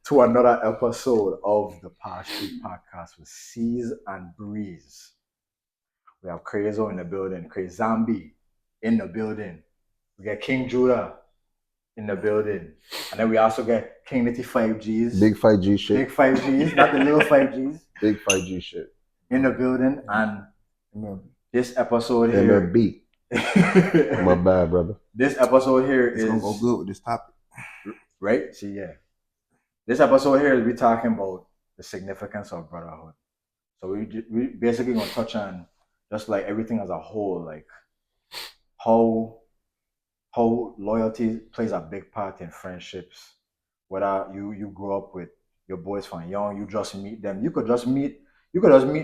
to another episode of the Past Street Podcast with Seas and Breeze. We have CrazO in the building, Zombie in the building. We get King Judah in the building. And then we also get Kingnitti 5Gs. Big 5G shit. Big 5Gs, not the little 5Gs. Big 5G shit. In the building. And this episode here. MLB. My bad, brother. This episode here it's gonna go good with this topic. Right? See, yeah. This episode here is we talking about the significance of brotherhood. So we basically gonna touch on just like everything as a whole, like how loyalty plays a big part in friendships. Whether you grew up with your boys from young, you just meet them. You could just meet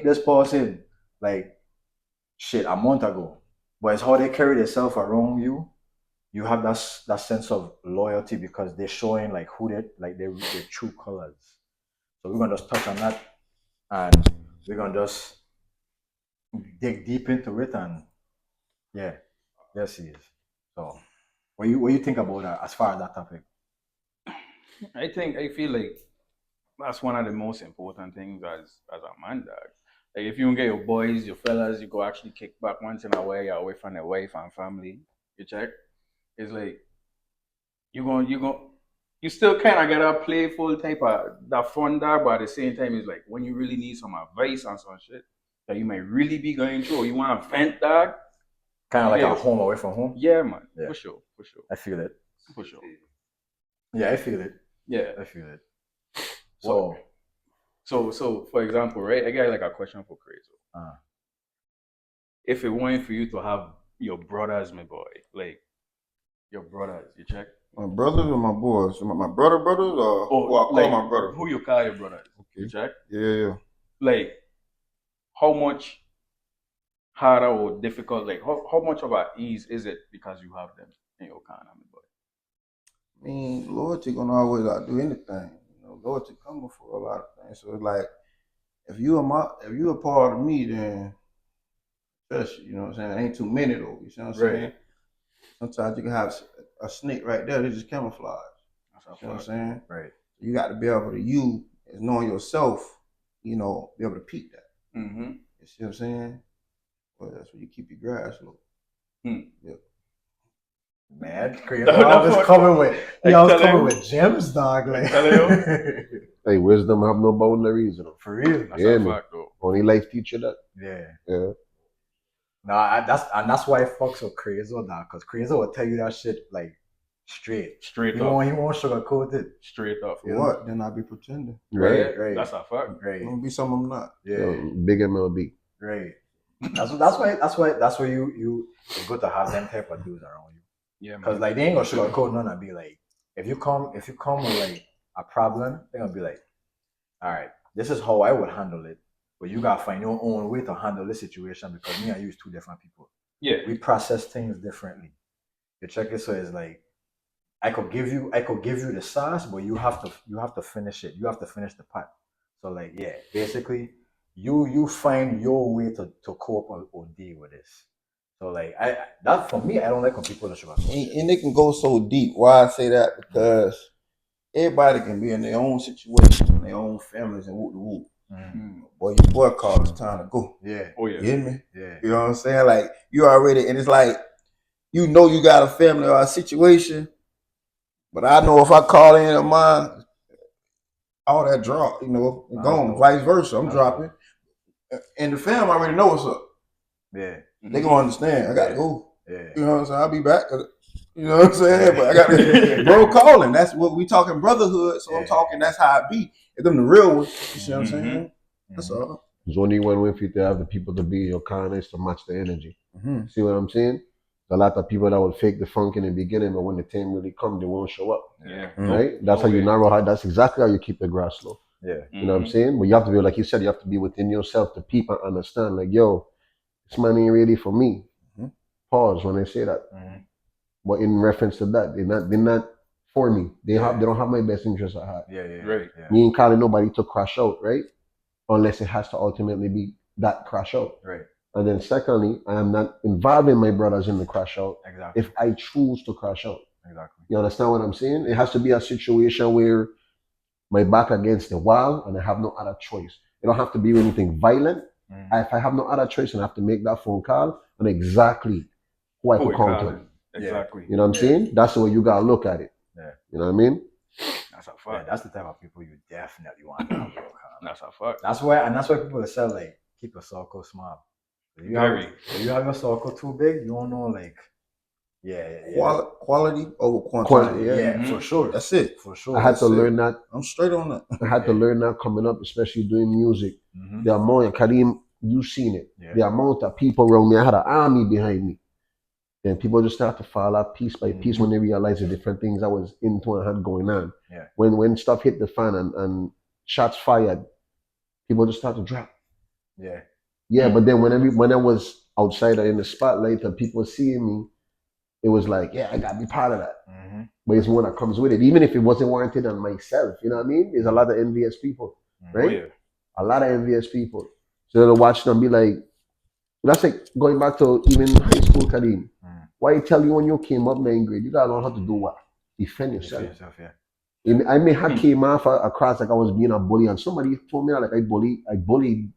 this person like shit a month ago. But it's how they carry themselves around you. You have that sense of loyalty because they're showing like who they like their true colors. So we're gonna just touch on that, and we're gonna just dig deep into it, and yeah, yes, he is. So, what you think about that as far as that topic? I feel like that's one of the most important things as a man, dog. Like if you don't get your boys, your fellas, you go actually kick back once in a while, you're away from the wife and family. You check. It's like you still kind of get a playful type of that fun there, but at the same time, it's like when you really need some advice and some shit that you might really be going through, or you want to vent, dog. Kind of like a home away from home. Yeah, man. Yeah. For sure. I feel it. For sure. Yeah, I feel it. Yeah, I feel it. So for example, right? I got like a question for CrazO. If it weren't for you to have your brothers, my boy, like your brothers, you check? My brothers or my boys? My brothers or who I call like, my brothers? Who you call your brothers? Okay. You check? Yeah. Like how much harder or difficult, like how much of an ease is it because you have them in your corner, my boy? I mean, loyalty gonna always outdo anything. You know, loyalty come before a lot of things. So it's like if you a part of me, then trust you. You know what I'm saying? It ain't too many though. You see what I'm saying? Sometimes you can have a snake right there that just camouflage. You know what I'm saying? Right. You got to be able to, you as knowing yourself, you know, be able to peep that. Mm-hmm. You see what I'm saying? Well, that's where you keep your grass low. Yeah. Man, I was coming with gems, dog. Like, hey, wisdom have no boundaries, you know. For real. That's a fact, though. Only life teach you that. Yeah. Nah, that's why I fucks with CrazO now, because CrazO will tell you that shit like straight up. He won't sugarcoat it. Straight up. For what? Then I be pretending. Right. That's a fact. Right. I'm gonna be something I'm not. Yeah. Big MLB. Right. That's why you it's good to have them type of dudes around you. Yeah, man. Because like they ain't gonna sugarcoat none and be like, if you come with like a problem, they're gonna be like, all right, this is how I would handle it. But you gotta find your own way to handle this situation because me and you is two different people. Yeah. We process things differently. You check it, so it's like I could give you the sauce, but you have to finish it. You have to finish the pot. So like yeah, basically you find your way to cope or deal with this. So like that for me, I don't like when people are sugar. And it can go so deep. Why I say that? Because everybody can be in their own situation, in their own families, and whoop. Boy, your boy called, it's time to go. Yeah. Oh yeah. You hear me? Yeah. You know what I'm saying? Like you already, and it's like you know you got a family or a situation, but I know if I call in of mine, all that drop, you know, gone. Vice versa, I'm dropping, and the family already know what's up. Yeah. They gonna understand. I gotta go. Yeah. You know what I'm saying? I'll be back. You know what I'm saying? But I got bro calling. That's what we talking brotherhood. So I'm talking. That's how it be. If them the real ones. You see what I'm saying? That's all. There's only one way for you to have the people to be in your corner is to match the energy. See what I'm saying? A lot of people that will fake the funk in the beginning, but when the time really comes, they won't show up. Yeah. Right? That's how you narrow how. That's exactly how you keep the grass low. Yeah. You know what I'm saying? But you have to be, like you said, you have to be within yourself to peep and understand. Like, yo, this man ain't ready for me. Pause when I say that. But in reference to that, they're not for me. They don't have my best interest at heart. Yeah. Right. Yeah. We ain't calling nobody to crash out, right? Unless it has to ultimately be that crash out. Right. And then secondly, I am not involving my brothers in the crash out. Exactly. If I choose to crash out. Exactly. You understand what I'm saying? It has to be a situation where my back against the wall and I have no other choice. It don't have to be anything violent. If I have no other choice and I have to make that phone call, and exactly who I could count on. Exactly. You know what I'm saying? That's the way you gotta look at it. Yeah. You know what I mean? That's a fact. Yeah, that's the type of people you definitely want to have. That's a fact. That's why people say like keep your circle small. If you have your circle too big, you don't know like Quality over quantity. Yeah. For sure. That's it. For sure. I had to learn that. I'm straight on that. I had to learn that coming up, especially doing music. The amount of Kareem, you seen it. Yeah. The amount of people around me, I had an army behind me. And people just start to fall out piece by piece when they realize the different things I was into and had going on. Yeah. When stuff hit the fan and shots fired, people just start to drop. Yeah. Yeah, but then when I was outside or in the spotlight and people seeing me, it was like, yeah, I gotta be part of that. But it's one that comes with it, even if it wasn't warranted on myself. You know what I mean? There's a lot of envious people, right? Oh, yeah. A lot of envious people. So they'll watch them be like, that's like going back to even high school, Kareem. Why tell you when you came up 9th grade, you gotta learn how to do what? Defend yourself. Yeah. I may have came off across like I was being a bully, and somebody told me that, like I bullied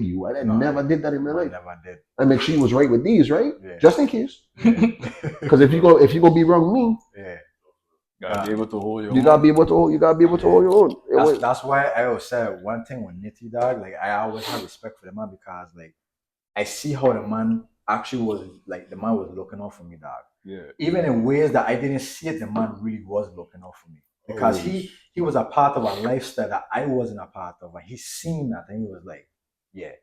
you. I never did that in my life. Never did. I make sure you was right with these, right? Yeah. Just in case. Because if you go be wrong me, Gotta be able to hold your you own. gotta be able to hold your own. That's why I always said one thing with Nitty dog. Like I always have respect for the man because like I see how the man actually was like the man was looking out for me, dog. Yeah. Even in ways that I didn't see it, the man really was looking out for me because he was a part of a lifestyle that I wasn't a part of, and he seen that and he was like, I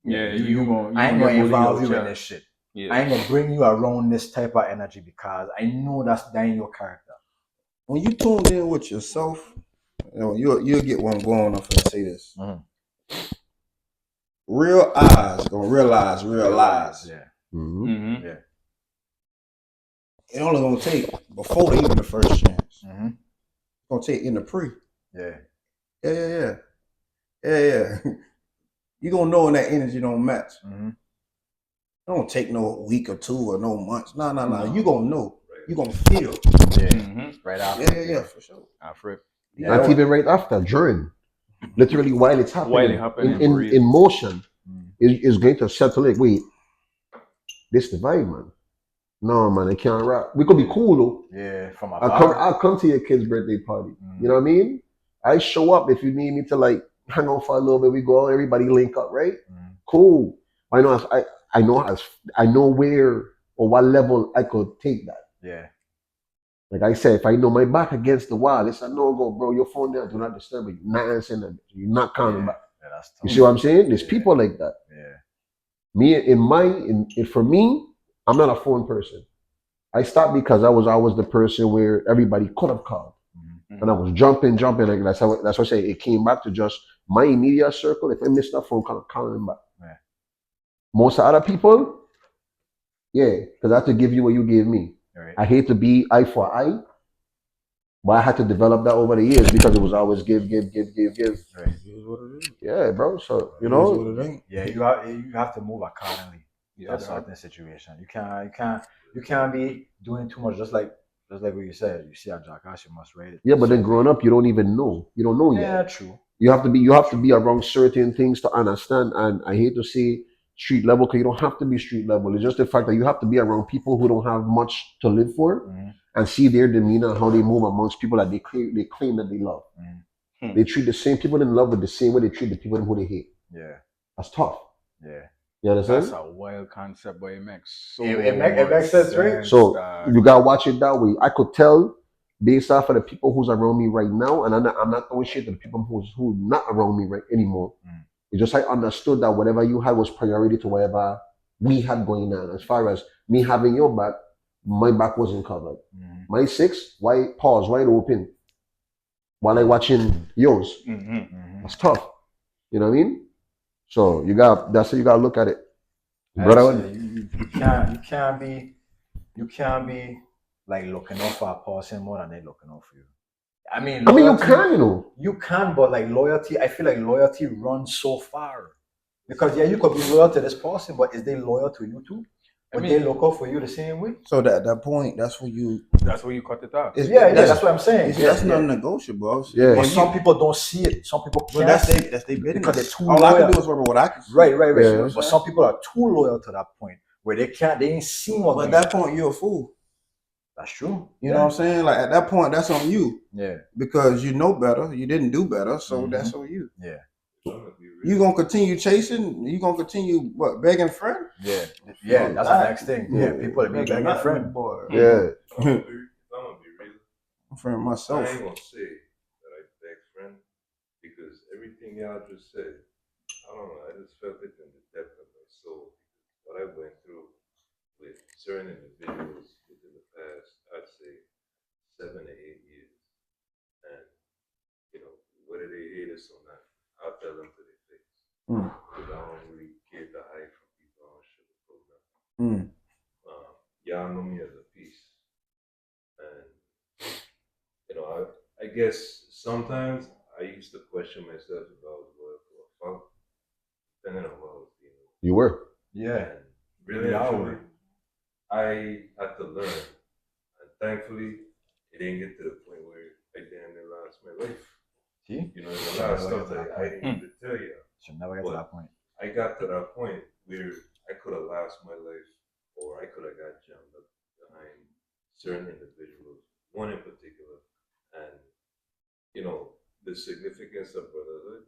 ain't gonna involve you in this shit. Yeah. I ain't gonna bring you around this type of energy because I know that ain't your character. When you tuned in with yourself, you'll get one going. I'm finna say this. Real eyes gonna realize real lies. Yeah. Mm-hmm. Yeah. It only gonna take before even the first chance. It's gonna take in the pre. Yeah. Yeah. You gonna know when that energy don't match. It don't take no week or two or no months. No. You gonna know. You gonna feel. Yeah. Right after. Yeah, for sure. After. Not even right after, during. Literally while it's happening. In motion. Is going to settle it. Wait, this the vibe, man. No, man, I can't rap. We could be cool though. Yeah, from I'll come to your kid's birthday party. You know what I mean? I show up if you need me to like hang out for a little bit. We go, everybody link up, right? Cool. I know where or what level I could take that. Yeah. Like I said, if I know my back against the wall, it's a no go, bro. Your phone there, do not disturb me. You're not answering that. You're not calling back. Yeah, that's tough. You see what I'm saying? There's people like that. Yeah. For me, I'm not a phone person. I stopped because I was always the person where everybody could have called. And I was jumping. Like that's what I say. It came back to just my immediate circle. If I missed that phone call, I'm calling them back. Yeah. Most other people, because I have to give you what you gave me. Right. I hate to be eye for eye, but I had to develop that over the years because it was always give. Right. It is what it is. Yeah, bro. So It is what it ain't. Yeah, you have to move accordingly. Yeah, in certain situation. You can't be doing too much. Just like what you said. You see a jackass, you must rate it. Yeah, but then growing up, you don't even know. You don't know yet. Yeah, true. You have to be around certain things to understand. And I hate to say street level because you don't have to be street level. It's just the fact that you have to be around people who don't have much to live for and see their demeanor and how they move amongst people that they claim that they love. They treat the same people in love with the same way they treat the people who they hate. Yeah. That's tough. Yeah. You understand? That's a wild concept, but it makes so it makes sense, right? So you gotta watch it that way. I could tell based off of the people who's around me right now, and I'm not throwing shit to the people who not around me right anymore. It's just I understood that whatever you had was priority to whatever we had going on. As far as me having your back, my back wasn't covered. My six, wide open, while I watching yours. That's tough. You know what I mean? So that's how you gotta look at it. Brotherhood. You can't be like looking out for a person more than they looking out for you. I mean, you can, you know. You can, but like loyalty, I feel like loyalty runs so far. Because you could be loyal to this person, but is they loyal to you too? Would they look out for you the same way? So that point, that's when you That's where you cut it off. Yeah, that's what I'm saying. That's non-negotiable. Yeah. But some people don't see it. Some people But can't see that's their business. because they're too All I loyal. can do is work with what I can see. Right. Yeah. But some people are too loyal to that point where they ain't seen what. But at that point, you're a fool. That's true. You know what I'm saying? Like at that point, that's on you. Yeah. Because you know better. You didn't do better, so that's on you. Yeah. You gonna continue chasing? You gonna continue begging friend? Yeah. That's the next thing. Yeah, people that be begging friend. Boy. Yeah. I'm gonna be real. I'm friend myself. I ain't gonna say that I beg friend because everything y'all just said, I don't know. I just felt it in the depth of my soul. What I went through with certain individuals within the past, I'd say 7 to 8 years, and whether they hate us or not, I'll tell them to their face. Because I don't really care to hide from people. I don't sugarcoat nothing. Y'all know me as a piece, and I guess sometimes I used to question myself if I was loyal to a fuck, depending on what I was dealing with. You were. Yeah. And really, actually, I had to learn, and thankfully, it didn't get to the point where I damn near lost my life. See? There's a lot of stuff that I didn't even tell you. Should never get to that point. I got to that point where I could have lost my life, or I could have got jammed up behind certain individuals, one in particular, and the significance of brotherhood.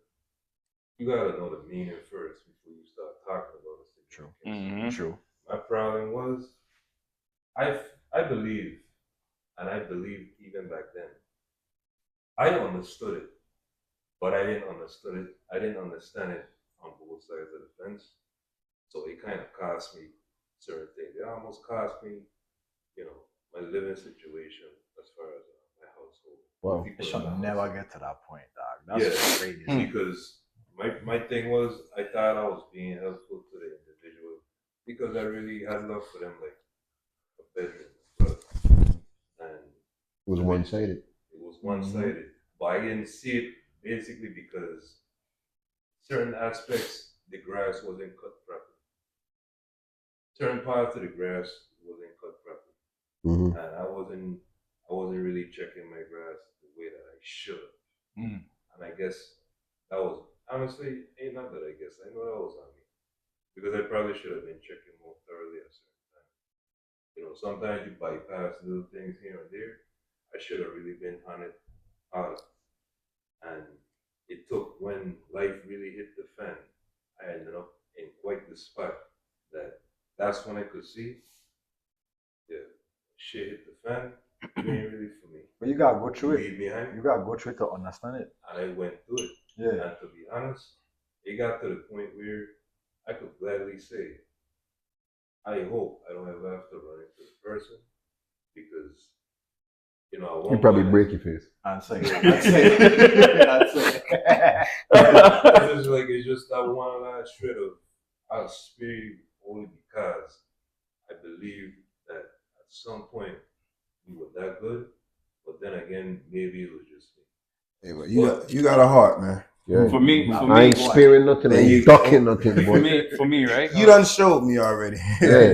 You gotta know the meaning first before you start talking about the significance. True. My problem was, I believe, and I believed even back then. I understood it, but I didn't understand it on both sides of the fence. So it kind of cost me certain things. It almost cost me, my living situation as far as my household. Wow. It should never get to that point, dog. That's crazy. Because my thing was, I thought I was being helpful to the individual because I really had love for them, like a bedroom brother. And It was one-sided. It was one-sided, but I didn't see it basically because certain aspects the grass wasn't cut properly. Certain parts of the grass wasn't cut properly, and I wasn't really checking my grass the way that I should. And I guess that was honestly ain't not that I guess I know that was on me because I probably should have been checking more thoroughly at a certain time. Sometimes you bypass little things here and there. I should have really been on it hard. And it took when life really hit the fan, I ended up in quite the spot that's when I could see, shit hit the fan, it ain't really for me. But you gotta go through it. Leave behind. You gotta go through it to understand it. And I went through it. Yeah. And to be honest, it got to the point where I could gladly say, I hope I don't ever have to run into the person because You probably break your face. Answer. It's just that one last shred of our spirit only because I believe that at some point we were that good, but then again, maybe it was just me. Hey, but you got a heart, man. Yeah. For me, I ain't spearing nothing. I ain't ducking nothing. for me, right? You done showed me already. Yeah.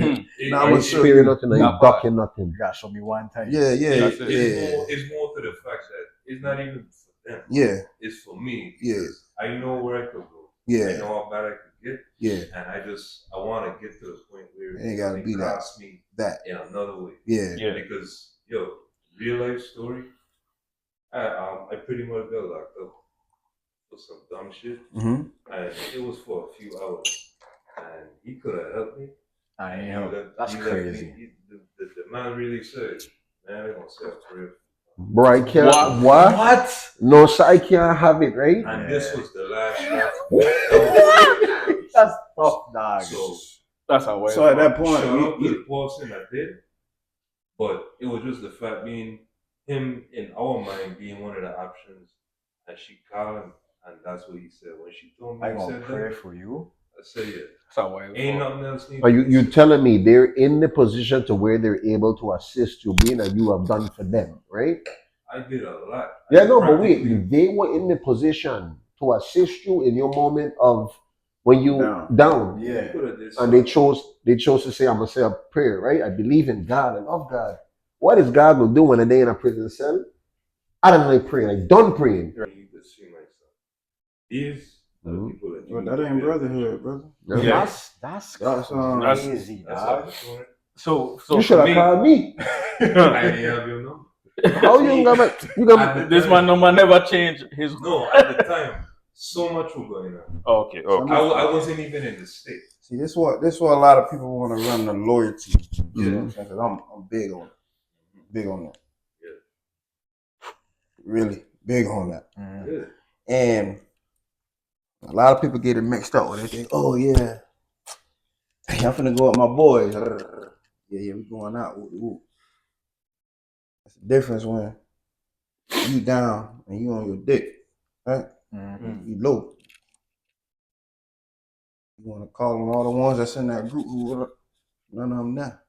Now I I'm ain't sure spearing nothing. I ain't ducking nothing. You gotta show me one time. Yeah. It's more to the fact that it's not even for them. Yeah. It's for me. Yeah. I know where I could go. Yeah. I know how bad I could get. Yeah. And I want to get to the point where it ain't gotta be that. cost me That. in another way. Yeah. Because real life story. I pretty much got locked up for some dumb shit, and it was for a few hours, and he could have helped me. I ain't help. That's crazy. The man really said, "Man, I'm gonna say a prayer." Bro, I can't. What? No, so I can't have it, right? And this was the last shot. That's tough, dog. So that's how way. So at that point, shout out to the person that did, but it was just the fact being him in our mind being one of the options, and she called him, and that's what he said when she told me. I gonna pray for you. I said, yeah. That's how way. Ain't nothing else needed. Are you telling me they're in the position to where they're able to assist you, being that you have done for them, right? I did a lot. Yeah, no, but wait, they were in the position to assist you in your moment of when you down. Yeah. And they chose to say, I'm gonna say a prayer, right? I believe in God, I love God. What is God gonna do when a day in a prison cell? I don't like praying. I done praying. You need to see myself. These are the people that you But need that to ain't pay brotherhood, brother. Yeah. That's That's, crazy, That's dog. opportunity. So You should have me, called me. I have your number. How you got my? You got At the this time- man number never changed his. No, at the time, so much was going on. Okay. I wasn't even in the state. See, this what a lot of people want to run the loyalty. Yeah. You know what I'm saying? 'Cause I'm big on it. Big on that. Yeah. Really big on that. Yeah. And a lot of people get it mixed up. They think, oh yeah, hey, I'm finna go with my boys. Yeah, we going out. Ooh. That's the difference when you down and you on your dick, right? You low. You want to call on all the ones that's in that group who none of them there.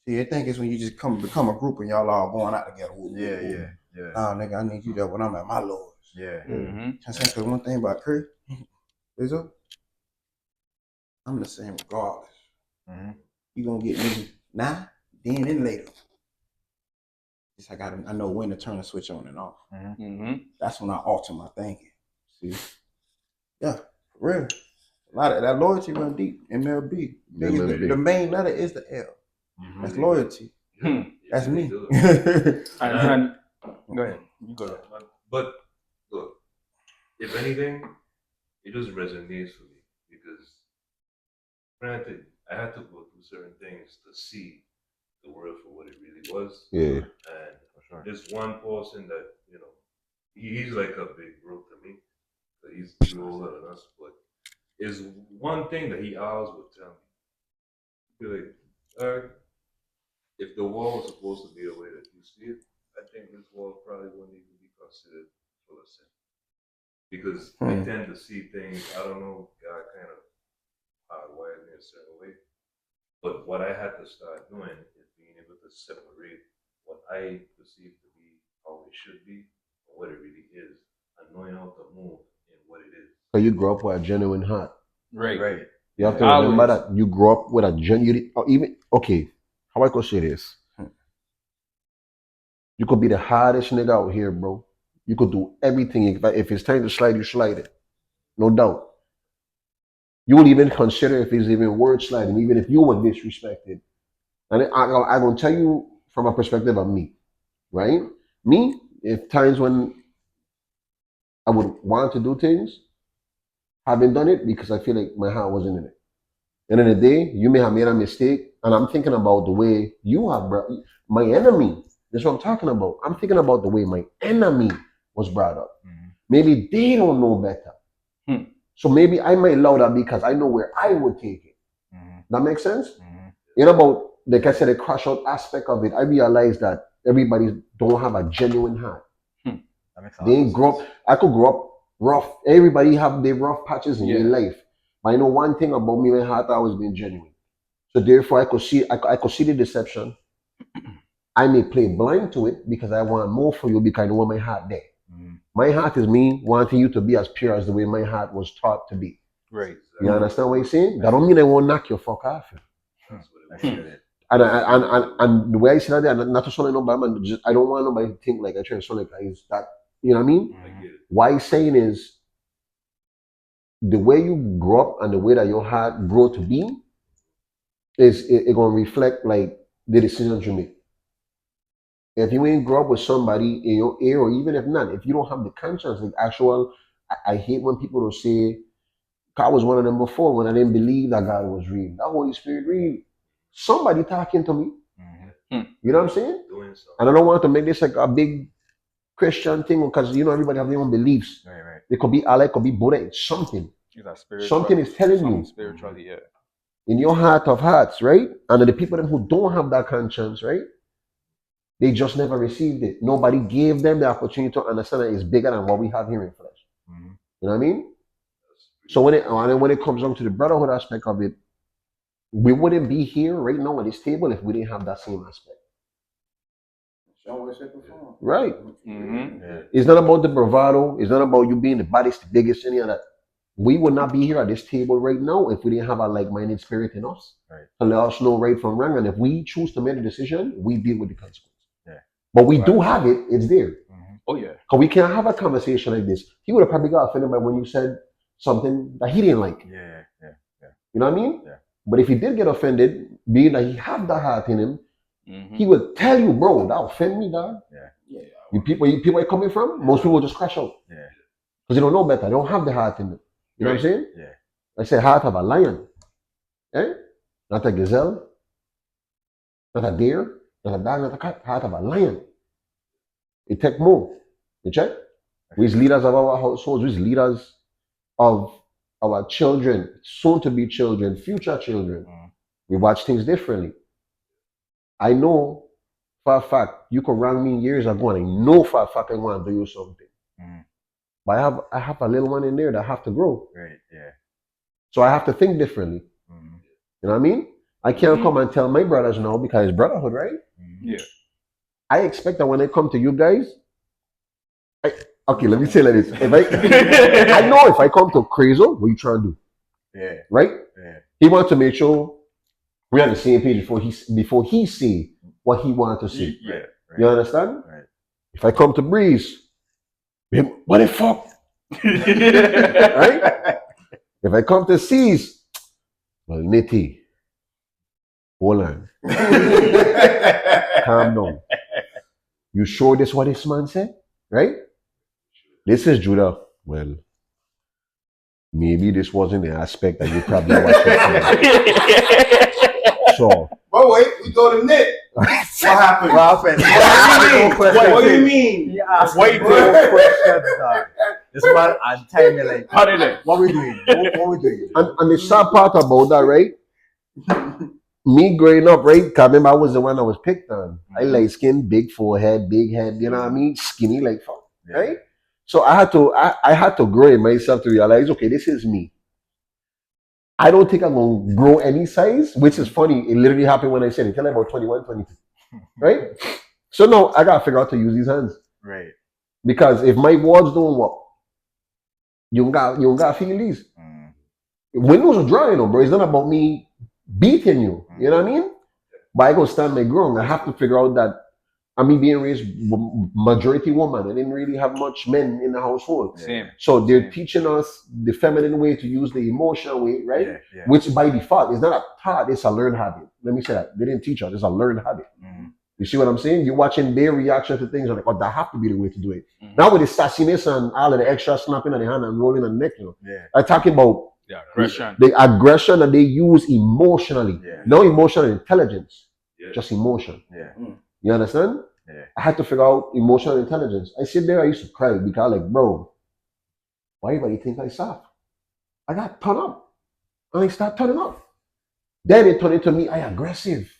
See, they think it's when you just become a group and y'all all going out together. Yeah. Nah, nigga, I need you there when I'm at my lowest. Yeah. Because one thing about Chris, Rizzo, I'm the same regardless. You gonna get me now, then, and later. Just I know when to turn the switch on and off. That's when I alter my thinking. See, yeah, for real. A lot of that loyalty run deep. MLB. The main letter is the L. That's loyalty. That's me. And go ahead. You go ahead. But look, if anything, it just resonates for me because, granted, I had to go through certain things to see the world for what it really was. Yeah. And this one person that, he's like a big bro to me. So he's older than us, but is one thing that he always would tell me. He'd be like, if the wall was supposed to be the way that you see it, I think this wall probably wouldn't even be considered full of sin. Because we tend to see things, I don't know, God kind of hardwired me a certain way. But what I had to start doing is being able to separate what I perceive to be how it should be and what it really is, and knowing how to move in what it is. So you grew up with a genuine heart. Right. You have to remember that you grew up with a genuine, how I could say this? You could be the hardest nigga out here, bro. You could do everything. If it's time to slide, you slide it. No doubt. You will even consider if it's even worth sliding, even if you were disrespected. And I'm going to tell you from a perspective of me, right? Me, if times when I would want to do things, haven't done it because I feel like my heart wasn't in it. End of the day, you may have made a mistake, and I'm thinking about the way you have brought my enemy. That's what I'm talking about. I'm thinking about the way my enemy was brought up. Maybe they don't know better. So maybe I might allow that because I know where I would take it. That makes sense? About, like I said, the crash out aspect of it, I realized that everybody don't have a genuine heart. They ain't grow up. I could grow up rough. Everybody have their rough patches in their life. But I know one thing about me, my heart always been genuine. So therefore, I could see the deception. I may play blind to it because I want more for you because I know my heart there. My heart is me wanting you to be as pure as the way my heart was taught to be. Right. You understand what I'm saying? That don't mean I won't knock your fuck off. And the way I say that, not to sound like nobody, man, I don't want nobody to think like I try to sound like I that. You know what I mean? Why I'm saying is the way you grow up and the way that your heart grow to be is it gonna reflect like the decisions you make. If you ain't grow up with somebody in your ear, or even if not, if you don't have the conscience, like actual, I hate when people don't say, I was one of them before when I didn't believe that God was real. That Holy Spirit real. Somebody talking to me. You know what I'm saying? And I don't want to make this like a big Christian thing because everybody have their own beliefs. Right. It could be Allah, it could be Buddha. It's something. Something is telling you. Spiritually, yeah. In your heart of hearts, right? And the people who don't have that conscience, right? They just never received it. Nobody gave them the opportunity to understand that it's bigger than what we have here in flesh. You know what I mean? So when it comes down to the brotherhood aspect of it, we wouldn't be here right now at this table if we didn't have that same aspect. Right. It's not about the bravado. It's not about you being the baddest, the biggest, any of that. we would not be here at this table right now if we didn't have a like-minded spirit in us Right. to let us know right from wrong. And if we choose to make a decision, we deal with the consequences. Yeah. But we do have it, it's there. Oh yeah. Because we can't have a conversation like this. He would have probably got offended by when you said something that he didn't like. Yeah. You know what I mean? Yeah. But if he did get offended, being that he have the heart in him, Mm-hmm. he would tell you, bro, that offend me, dog. Yeah. You people are coming from, most people just crash out. Yeah. Because they don't know better. They don't have the heart in them. You know what I'm saying? Yeah. I say heart of a lion. Eh? Not a gazelle, not a deer, not a dog, not a cat. Heart of a lion. It take more. You check? We're leaders of our households. We're leaders of our children, soon to be children, future children. We watch things differently. I know for a fact, you could rang me years ago and I know for a fact I want to do something. But I have a little one in there that have to grow. Right. Yeah. So I have to think differently. You know what I mean? I can't come and tell my brothers now because it's brotherhood, right? Yeah. I expect that when I come to you guys, okay, let me say like this. I know if I come to CrazO, what you trying to do? Yeah. Right? Yeah. He wants to make sure we're on the same page before he see what he wanted to see. Yeah. Right. You understand? Right. If I come to Breeze, what the fuck? Right? If I come to C's, well, Nitty, hold on. Calm down. You sure this what this man said? Right? This is Judah. Well, maybe this wasn't the aspect that you probably watched it for. So. But wait, we go to Nick. What happened? What do you mean? He asked Wait, no questions, dog. This man and time me like, How did it? what we doing? What we doing? And the sad part about that, right? Me growing up, right? Cause remember I was the one that was picked on. I light skin, big forehead, big head, you know what I mean? Skinny like fuck. Yeah. Right? So I had to grow in myself to realize, okay, this is me. I don't think I'm gonna grow any size, which is funny. It literally happened when I said it, till about 21, 22. Right? So now I gotta figure out to use these hands. Right. Because if my words don't work, you gotta feel these. Windows are dry, bro. It's not about me beating you. You know what I mean? But I go stand my ground. I have to figure out that I'm being raised majority woman. I didn't really have much men in the household. Same. So they're teaching us the feminine way to use the emotional way, right? Yeah, yeah. Which by default is not a thought, it's a learned habit. Let me say that. They didn't teach us, it's a learned habit. You see what I'm saying? You're watching their reaction to things, you're like, oh, that have to be the way to do it. Now with the sassiness and all of the extra snapping of the hand and rolling the neck, Yeah. I'm talking about Yeah, aggression. the aggression that they use emotionally. Yeah. No emotional intelligence, Yeah. just emotion. Yeah. You understand? Yeah. I had to figure out emotional intelligence. I sit there, I used to cry because like, bro, why everybody think I soft? I got turned up. And I start turning up. Then it turned into me, I aggressive.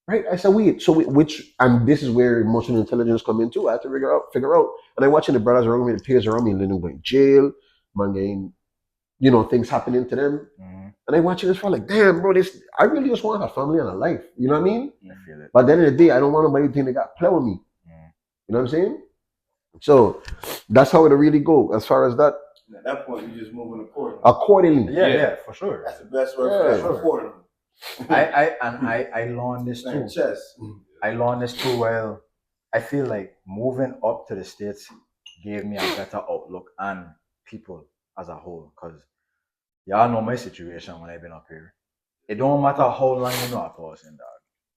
Right? I said, wait, so which, and this is where emotional intelligence come into. I had to figure out. And I'm watching the brothers around me, the peers around me, and then them going to jail, man getting, things happening to them. And I'm watching this for like, damn, bro, I really just want a family and a life. You know what I mean? I feel it. But at the end of the day, I don't want nobody to think they got play with me. You know what I'm saying? So that's how it'll really go as far as that. At that point, you just moving Accordingly. Yeah, for sure. That's the best word for that. Sure. Accordingly. I learned this too. Chess. I learned this too. Well, I feel like moving up to the States gave me a better outlook on people as a whole. Because y'all know my situation when I've been up here. It don't matter how long you know a person, dog.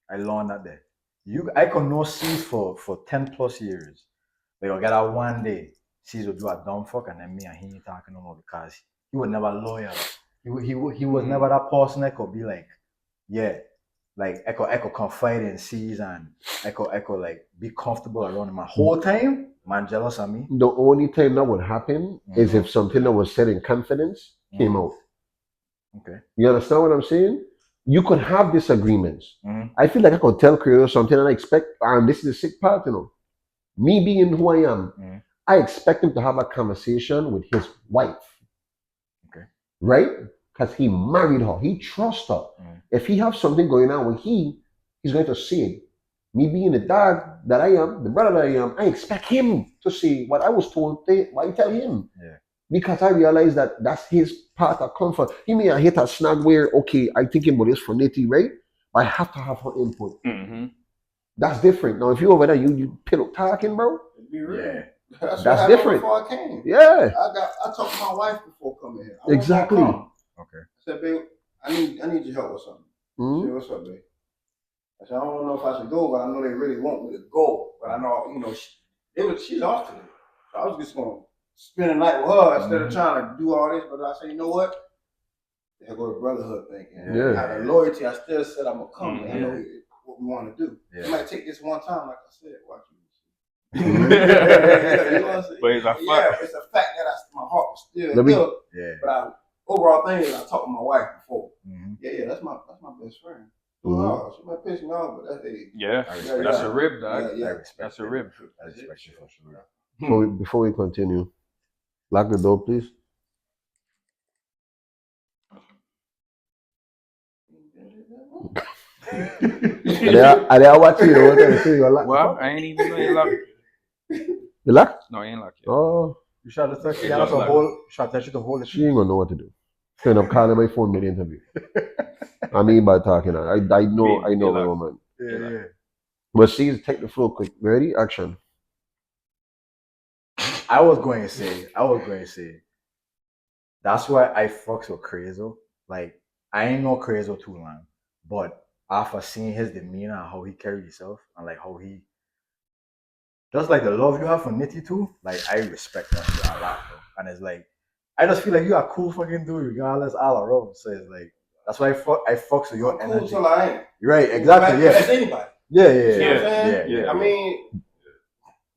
I learned that there. I could know C's for 10 plus years. But you'll get out one day, C's will do a dumb fuck, and then me and he ain't talking no more because he was never loyal. He was never that person that could be like, yeah, like I could confide in C's and I could like be comfortable around him. My whole time, man jealous of me. The only time that would happen is if something that was said in confidence came out. Okay. You understand what I'm saying? You could have disagreements. Mm-hmm. I feel like I could tell CrazO something and I expect, and this is the sick part, me being who I am, I expect him to have a conversation with his wife. Okay. Right? Because he married her. He trusts her. If he has something going on with he's going to say it. Me being the dog that I am, the brother that I am, I expect him to say what I was told, what I tell him. Yeah. Because I realize that that's his part of comfort. He may have hit a snag where, okay, I thinking about this for Nitty, right? But I have to have her input. Mm-hmm. That's different. Now, if you over there, you pillow talking, bro. Be real. Yeah. That's That's what happened different. before I came. Yeah. I talked to my wife before coming here. I wasn't Exactly. gonna come. Okay. I said, babe, I need your help with something. She Mhm. said, what's up, babe? I said, I don't know if I should go, but I know they really want me to go. But I know, you know, she's off today. So I was just gonna spend the night with her instead of trying to do all this. But I said, you know what? There go the brotherhood thing. Yeah. Out of loyalty, I still said I'm gonna come. Mhm. I know what we want to do. Yeah. You might take this one time, like I said, watch you. Mhm. You know what I'm saying? But it's a Yeah, fact. it's a fact that my heart was still Let me- there. Yeah. But overall thing is I talked to my wife before. Mm-hmm. Yeah, that's my best friend. Mhm. She might piss me off, but that's a Yeah, I respect that's that. a rib, dog. Yeah. I respect That's a it. rib. I respect you for sure. Before we continue, lock the door, please. Are they watching you? What are you lock? Well, I ain't even know you locked. You lock? No, I ain't locked yet. Oh, You try to touch Okay, you just to like- hold. Try to touch you to hold it. she ain't gonna know what to do. Turn up calling my phone mid interview. I mean by talking. I know my lock. woman. Yeah. But she's take the floor quick. Ready? Action. I was going to say. That's why I fucks with CrazO. Like I ain't know CrazO too long, but after seeing his demeanor and how he carry himself and like how he, just like the love you have for Nitty too, like I respect that shit a lot, bro. And it's like I just feel like you are cool fucking dude regardless all around. So it's like that's why I fucks with your I'm cool energy. till I ain't. You're right, exactly. That's Yeah. anybody. Yeah. You know what I'm saying? Yeah. I mean,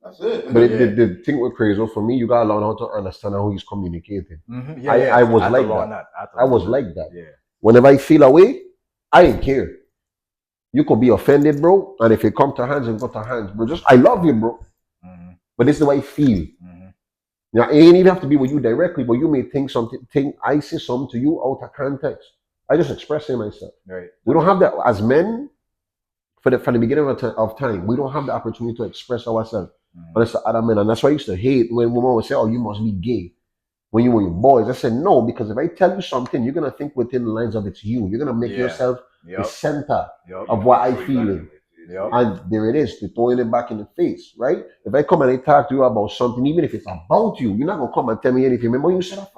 that's it. But Yeah. the thing with CrazO, for me, you gotta learn how to understand how he's communicating. Mm-hmm. I was had to like learn that. I had to I was learn like that. Yeah. Whenever I feel away, I ain't care. You could be offended, bro, and if it come to hands, it come to hands, bro. Just I love you, bro. Mm-hmm. But this is the way I feel. Mm-hmm. Now, it ain't even have to be with you directly, but you may think I say something to you out of context. I just expressing myself. Right. We don't have that as men. From the beginning of time, we don't have the opportunity to express ourselves. Mm-hmm. But it's the other men, and that's why I used to hate when women would say, "Oh, you must be gay." When you were your boys, I said no, because if I tell you something, you're gonna think within the lines of it's you. You're gonna make yourself the center of what I feel. Yep. And there it is, to throwing it back in the face, right? If I come and I talk to you about something, even if it's about you, you're not gonna come and tell me anything. Remember you said that?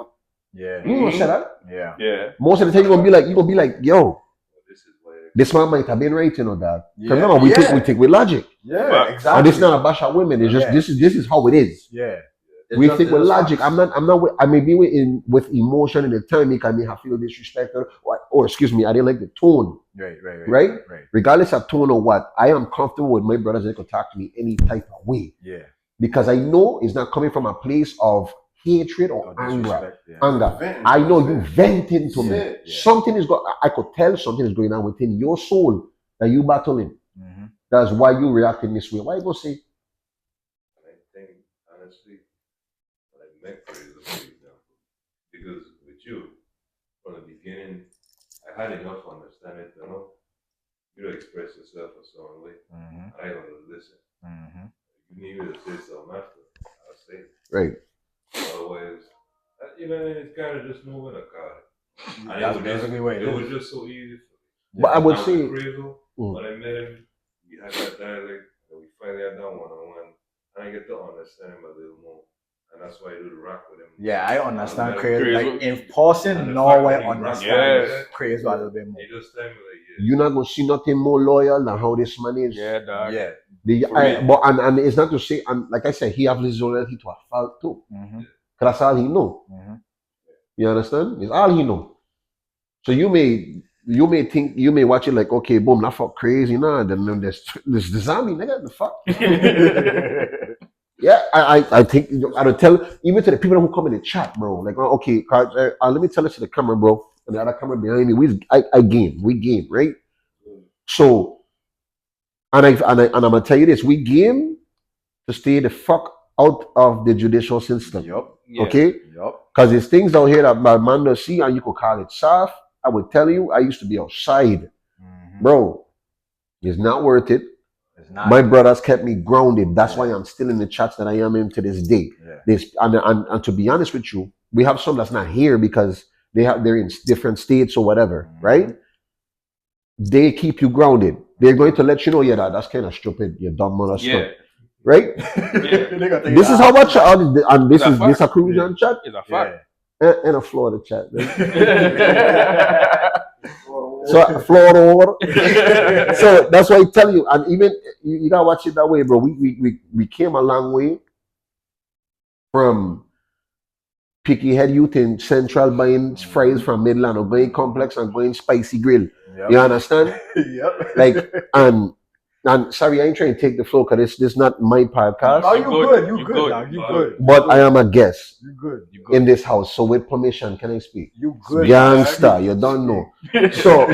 Yeah. You gonna say that? Yeah. Yeah. Most of the time you're gonna be like, yo, This is where this man might have been right, you know that. Because Yeah. no, we think with logic. Yeah, But- exactly. And this is not a bash at women. It's just this is how it is. Yeah. We think with logic. I'm not I may be with emotion in the time I may have feel disrespected or excuse me, I didn't like the tone. Right. Regardless of tone or what, I am comfortable with my brothers. They could talk to me any type of way. Yeah. Because I know it's not coming from a place of hatred or anger. Disrespect, yeah. Anger. I know you venting to me. Yeah. Something is going. I could tell something is going on within your soul that you battling. Mm-hmm. That's why you reacting this way. Why you gonna say? I think, honestly, when I met CrazO, for example, because with you, from the beginning, I had enough understanding to know you to express yourself a certain way. Mm-hmm. I don't listen. Mm-hmm. You need me to say something after, I'll say it. Right. Otherwise, it's kind of just moving a card. And That's it was basically just, what it it is. was just so easy for me. But I would Now say. with CrazO, when I met him, we had that dialect, and we finally had that one-on-one, and I get to understand him a little more. And that's why I do the rock with him. Yeah, I understand CrazO. CrazO. Like in person, And the no, fact I that he understand rock- CrazO a little bit more. He just tell me like, yeah. You're not gonna see nothing more loyal than how this man is. Yeah, dog. Yeah. But and it's not to say, and like I said, he has his loyalty to a fault too. Mm-hmm. Cause that's all he know. Mm-hmm. You understand? It's all he know. So you may think, you may watch it like, okay, boom, that fuck crazy, nah. Then there's the zombie, nigga, the fuck. Yeah, I think I don't tell even to the people who come in the chat, bro. Like, okay, let me tell it to the camera, bro, and the other camera behind me. We game, right? So, and I'm gonna tell you this: we game to stay the fuck out of the judicial system. Yup. Yeah. Okay, Yup. because there's things out here that my man does see, and you could call it soft. I would tell you, I used to be outside, Mm-hmm. bro. It's not worth it. It's not. My brothers kept me grounded. That's why I'm still in the chats that I am in to this day. Yeah. This and to be honest with you, We have some that's not here because they're in different states or whatever, right? They keep you grounded. They're going to let you know, yeah, that's kind of stupid, you dumb mother stuff, right? This is how much, and this is a Caribbean chat. It's a fact. And a Florida chat. So Florida. So that's why I tell you, and even you gotta watch it that way, bro. We came a long way from picky head youth in Central buying fries from Midland or going Complex and going Spicy Grill. You understand? Like and sorry, I ain't trying to take the floor because this is not my podcast. No, you good. But I am a guest. You good. In this house. So with permission, can I speak? You good. Gangster, you don't know. So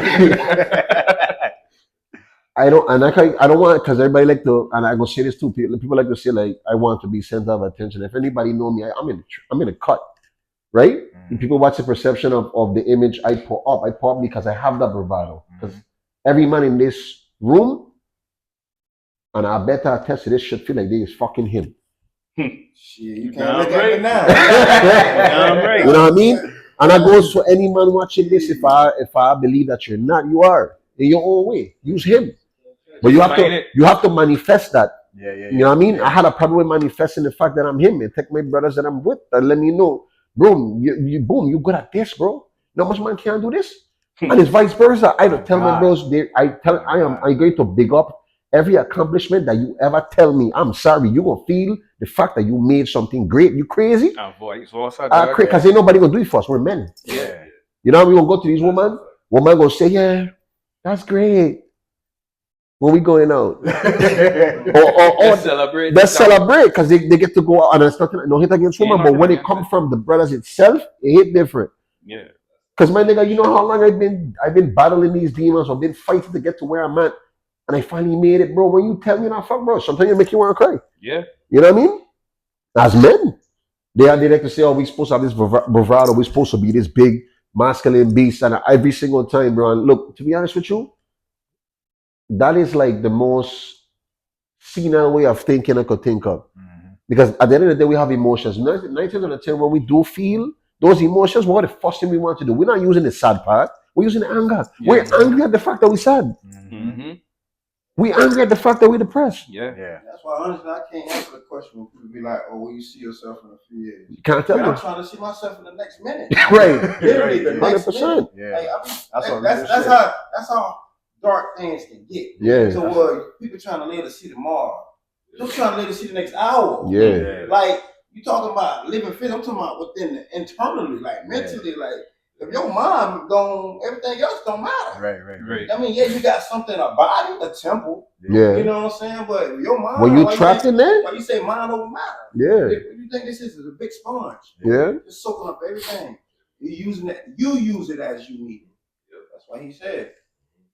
I don't want, because everybody like to, and I go say this too. People like to say like I want to be center of attention. If anybody know me, I'm in a cut, right? And people watch the perception of the image I put up. I put up because I have that bravado. Because every man in this room, and I bet I attest to this shit, feel like they is fucking him. Shit, you can't look at me now. You know what I mean? And that goes for any man watching this. If I believe that you're not, you are in your own way. Use him, but you have to manifest that. You know what I mean? I had a problem with manifesting the fact that I'm him, and take my brothers that I'm with and let me know, bro, you good at this, bro. No much man can do this, and it's vice versa. I don't tell my bros. I'm going to big up every accomplishment that you ever tell me. I'm sorry, you gonna feel the fact that you made something great. You crazy? Because ain't nobody gonna do it for us. We're men. Yeah. You know how we gonna go to these women gonna say, yeah, that's great. When we going out, or celebrate. Let's celebrate because they get to go out, and it's nothing. No hit against women, but when it comes from the brothers itself, it hit different. Yeah. Because my nigga, you know how long I've been battling these demons or been fighting to get to where I'm at. And I finally made it, bro. When you tell me that, fuck, bro, sometimes it make you want to cry. Yeah. You know what I mean? As men, they like to say, oh, we supposed to have this bravado. We're supposed to be this big, masculine beast. And every single time, bro. And look, to be honest with you, that is like the most senile way of thinking I could think of. Because at the end of the day, we have emotions. 9 times out of 10, when we do feel those emotions, what the first thing we want to do? We're not using the sad part. We're using the anger. Yeah. We're angry at the fact that we're sad. We angry at the fact that we're depressed. Yeah. That's why honestly I can't answer the question when people be like, "Oh, will you see yourself in a few years?" You can't tell me. I'm trying to see myself in the next minute. Right. Literally the next 100%. minute. That's how dark things can get. Yeah. So people trying to live to see tomorrow. They're trying to live to see the next hour. Yeah. Like you talking about living fit. I'm talking about within internally, like mentally, like. If your mind gone, everything else don't matter. Right. I mean, yeah, you got something, a body, a temple. Yeah. You know what I'm saying? But your mind. When you trapped in there? Why you say mind over matter? Yeah. You think this is a big sponge? Yeah. It's soaking up everything. You use it as you need it. That's why he said,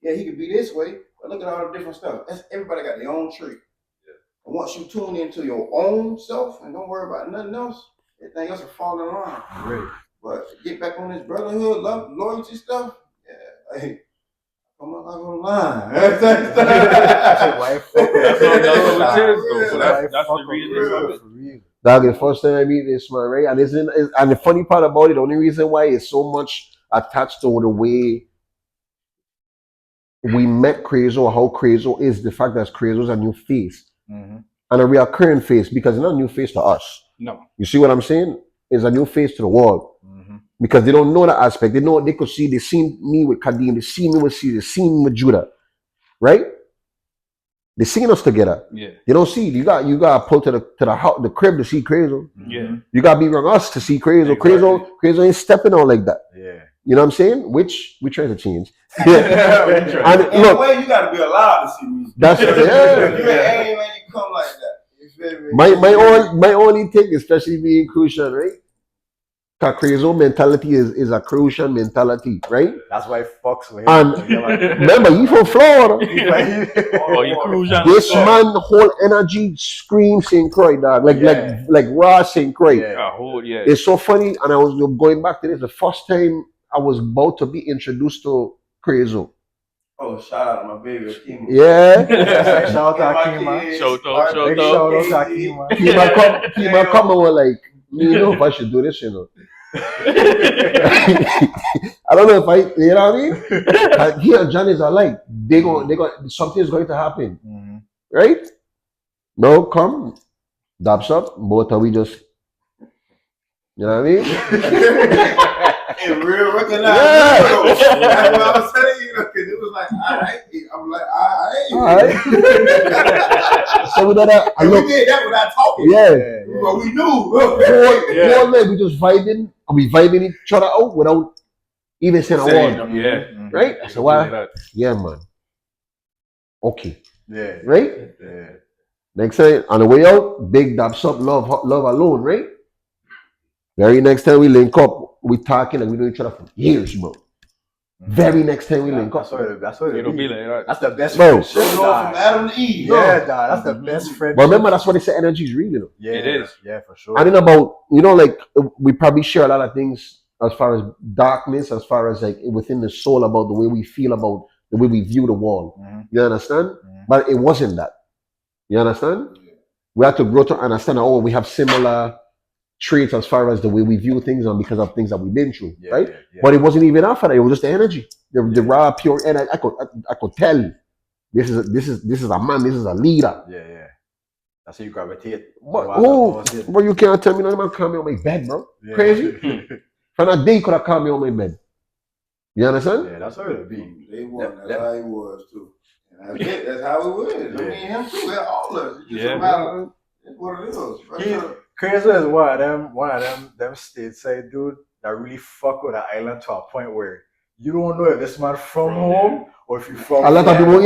yeah, he could be this way, but look at all the different stuff. Everybody got their own tree. And once you tune into your own self and don't worry about nothing else, everything else will fall in line. Right. But get back on this brotherhood, love, loyalty stuff. Yeah, hey, I'm not gonna lie. That's the reason of it. Dog, the first time I meet this man, right? And and the funny part about it, the only reason why it's so much attached to the way we met CrazO, or how CrazO is, the fact that CrazO is a new face. And a reoccurring face, because it's not a new face to us. No. You see what I'm saying? It's a new face to the world. Because they don't know that aspect. They know what they could see. They seen me with Kadim. They seen me with C. They seen me with Judah. Right? They seen us together. Yeah. You don't see. You got to pull to the house, the crib to see CrazO. Yeah. You got to be around us to see CrazO. Exactly. CrazO ain't stepping out like that. Yeah. You know what I'm saying? Which we trying to change. And in a way, you got to be allowed to see me. That's You ain't when you come like that. You feel me? My only thing, especially being Crucian, right? Because CrazO mentality is a Crucian mentality, right? That's why it fucks with him. And remember, you from Florida. This man whole energy screams St. Croix, dog. Like raw St. Croix. Yeah. It's so funny, and I was going back to this. The first time I was about to be introduced to CrazO. Oh, shout out to my baby Akima. Yeah. Shout out to Akima. Shout out to Akima. Kima come and were like, you know if I should do this, you know. I don't know if you know what I mean? Like, he and Johnny is alike. They go, something is going to happen, right? No, come, daps up, both of we just, you know what I mean? And real recognized. Yeah. That's what I was telling you, because it was like, all right. I'm like, all right. So we did that. And we did that without talking. Yeah. But we knew. Whole night we just vibing, and we vibing each other out without even saying a word. Yeah. Right? So why? Yeah, man. Okay. Yeah. Right? Yeah. Next time, on the way out, big daps up, love alone, right? Very next time we link up, we talking and we know each other for years, bro. Very next time we link up. That's what It'll be like that. That's the best Bro. friendship. From Adam to Eve. Yeah, dog. That's the best friendship. But remember, that's what they say energy is real, you know? Yeah, It is. Yeah, for sure. And then about, you know, like, we probably share a lot of things as far as darkness, as far as like within the soul about the way we feel about the way we view the world. You understand? But it wasn't that. You understand? We had to grow to understand that, oh, we have similar traits as far as the way we view things and because of things that we've been through, right? Yeah. But it wasn't even after that. It was just the energy, the raw, pure energy. I could tell you, this is a man. This is a leader. Yeah. That's how you gravitate. Bro, you can't tell me nothing about calm me on my bed, bro. Yeah. Crazy. From that day, could have calmed me on my bed. You understand? Yeah, that's how it'll be. Day one, that's how he was too. And that's it. That's how it was. I mean, him too. They're all of us. It's just a matter. It's what it is. CrazO is one of them stateside dude that really fuck with the island to a point where you don't know if this man from home or if you from a lot of people,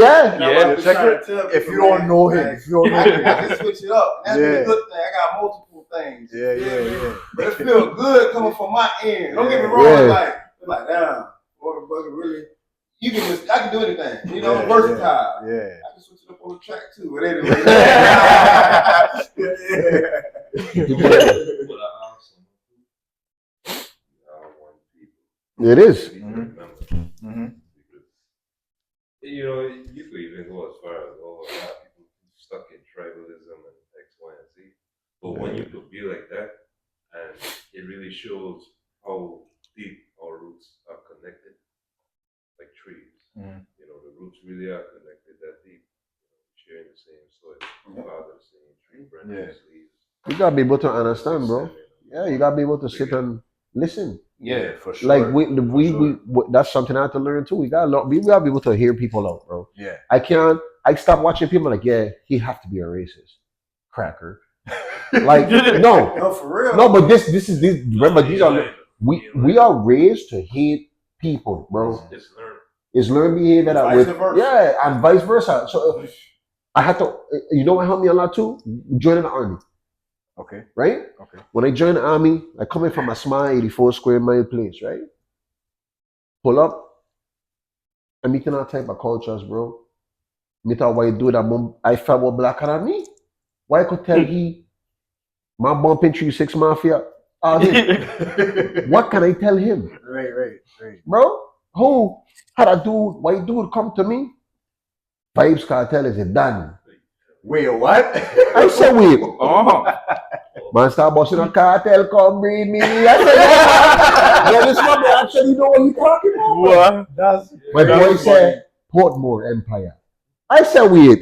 if you don't know him, I can switch it up. That's a good thing. I got multiple things. Yeah. But it feels good coming from my end. Don't get me wrong. It's like, damn, water bucket really. I can do anything. You know, versatile. Yeah. I can switch it up on the track too. But anyway. It is. You know, you could even go as far as, a lot of people stuck in tribalism and X, Y, and Z. But when you could be like that, and it really shows how deep our roots are connected, like trees. You know, the roots really are connected that deep. Sharing the same soil, father, the same tree, branches, leaves. You gotta be able to understand, bro. Yeah, you gotta be able to sit and listen. Yeah, for sure. Like we that's something I have to learn too. We gotta be able to hear people out, bro. Yeah. I stopped watching people like, yeah, he have to be a racist. Cracker. Like, no, for real. No, but this is remember, these are we are raised to hate people, bro. It's learned behavior that way. Yeah, and vice versa. So I had to, you know what helped me a lot too? Joining the army. Okay. Right? Okay. When I joined the army, I coming from a small 84 square mile place, right? Pull up. I'm meeting all type of cultures, bro. Meet a white dude that I felt more blacker than me. Why I could tell he my bumping 3-6 mafia. What can I tell him? Right. Bro, who had a dude, white dude come to me? Vibes Cartel is a done. Wait, what? I said, wait. Man start busting a cartel, come bring me. I said, yeah, this one actually know what he's talking about. What? That's my boy said, Portmore Empire. I said, wait.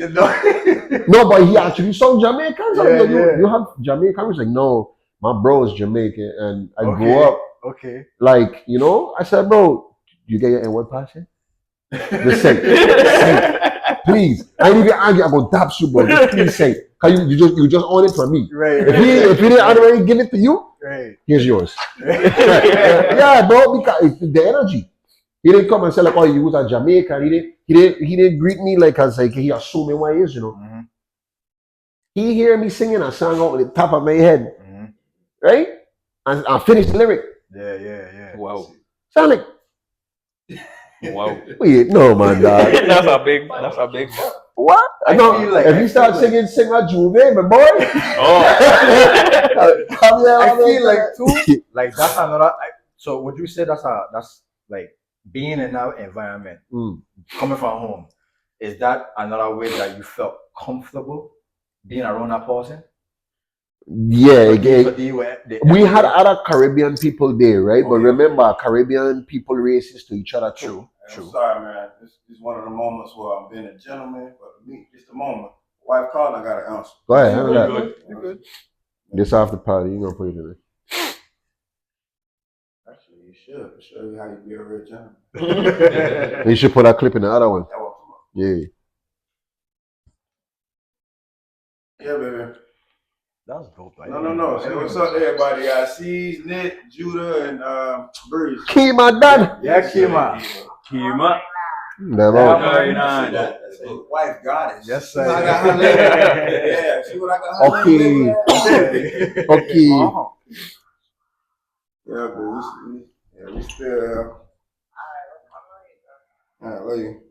No, but he actually saw Jamaican. You have Jamaican? He's like, no, my bro is Jamaican and I grew up. Okay. Like, you know, I said, bro, you get your N1 passion? Just say. Please. I ain't even argue. I'm gonna dap you, bro. Just please say. Cause you just own it for me. Right. If he didn't already give it to you, here's yours. Yeah, bro, because the energy. He didn't come and say like, oh, you was a Jamaican. He didn't greet me like as like he assuming what he is, you know. He hear me singing a song out with the top of my head. Right? And I finished the lyric. Yeah. Wow. Sound like wow. Wait, no man, dog. That's a big What? I feel like if you start sing a Juve, my boy. I feel like too. Like that's another. So would you say that's like being in that environment, coming from home, is that another way that you felt comfortable being around that person? Yeah, we had everywhere. other Caribbean people there, right? Oh, But yeah. remember, Caribbean people racist to each other too. Hey, I'm sorry, man. This is one of the moments where I'm being a gentleman, but me, just a moment. Wife called, I got to answer. Go ahead, You handle that. good. You good. This after party, you gonna put it in there. Actually, you should show you how you be a real gentleman. You should put that clip in the other one. Yeah. Yeah, baby. That's dope. No. Say what's up to everybody. I see Nick, Judah, and Breeze. Kima done. Yeah, Kima. Kima. Never. That's a wife goddess. Yes, See what I sir. got her name? Yeah, see what I got her Okay. name? Okay. Yeah, but we still. I love you.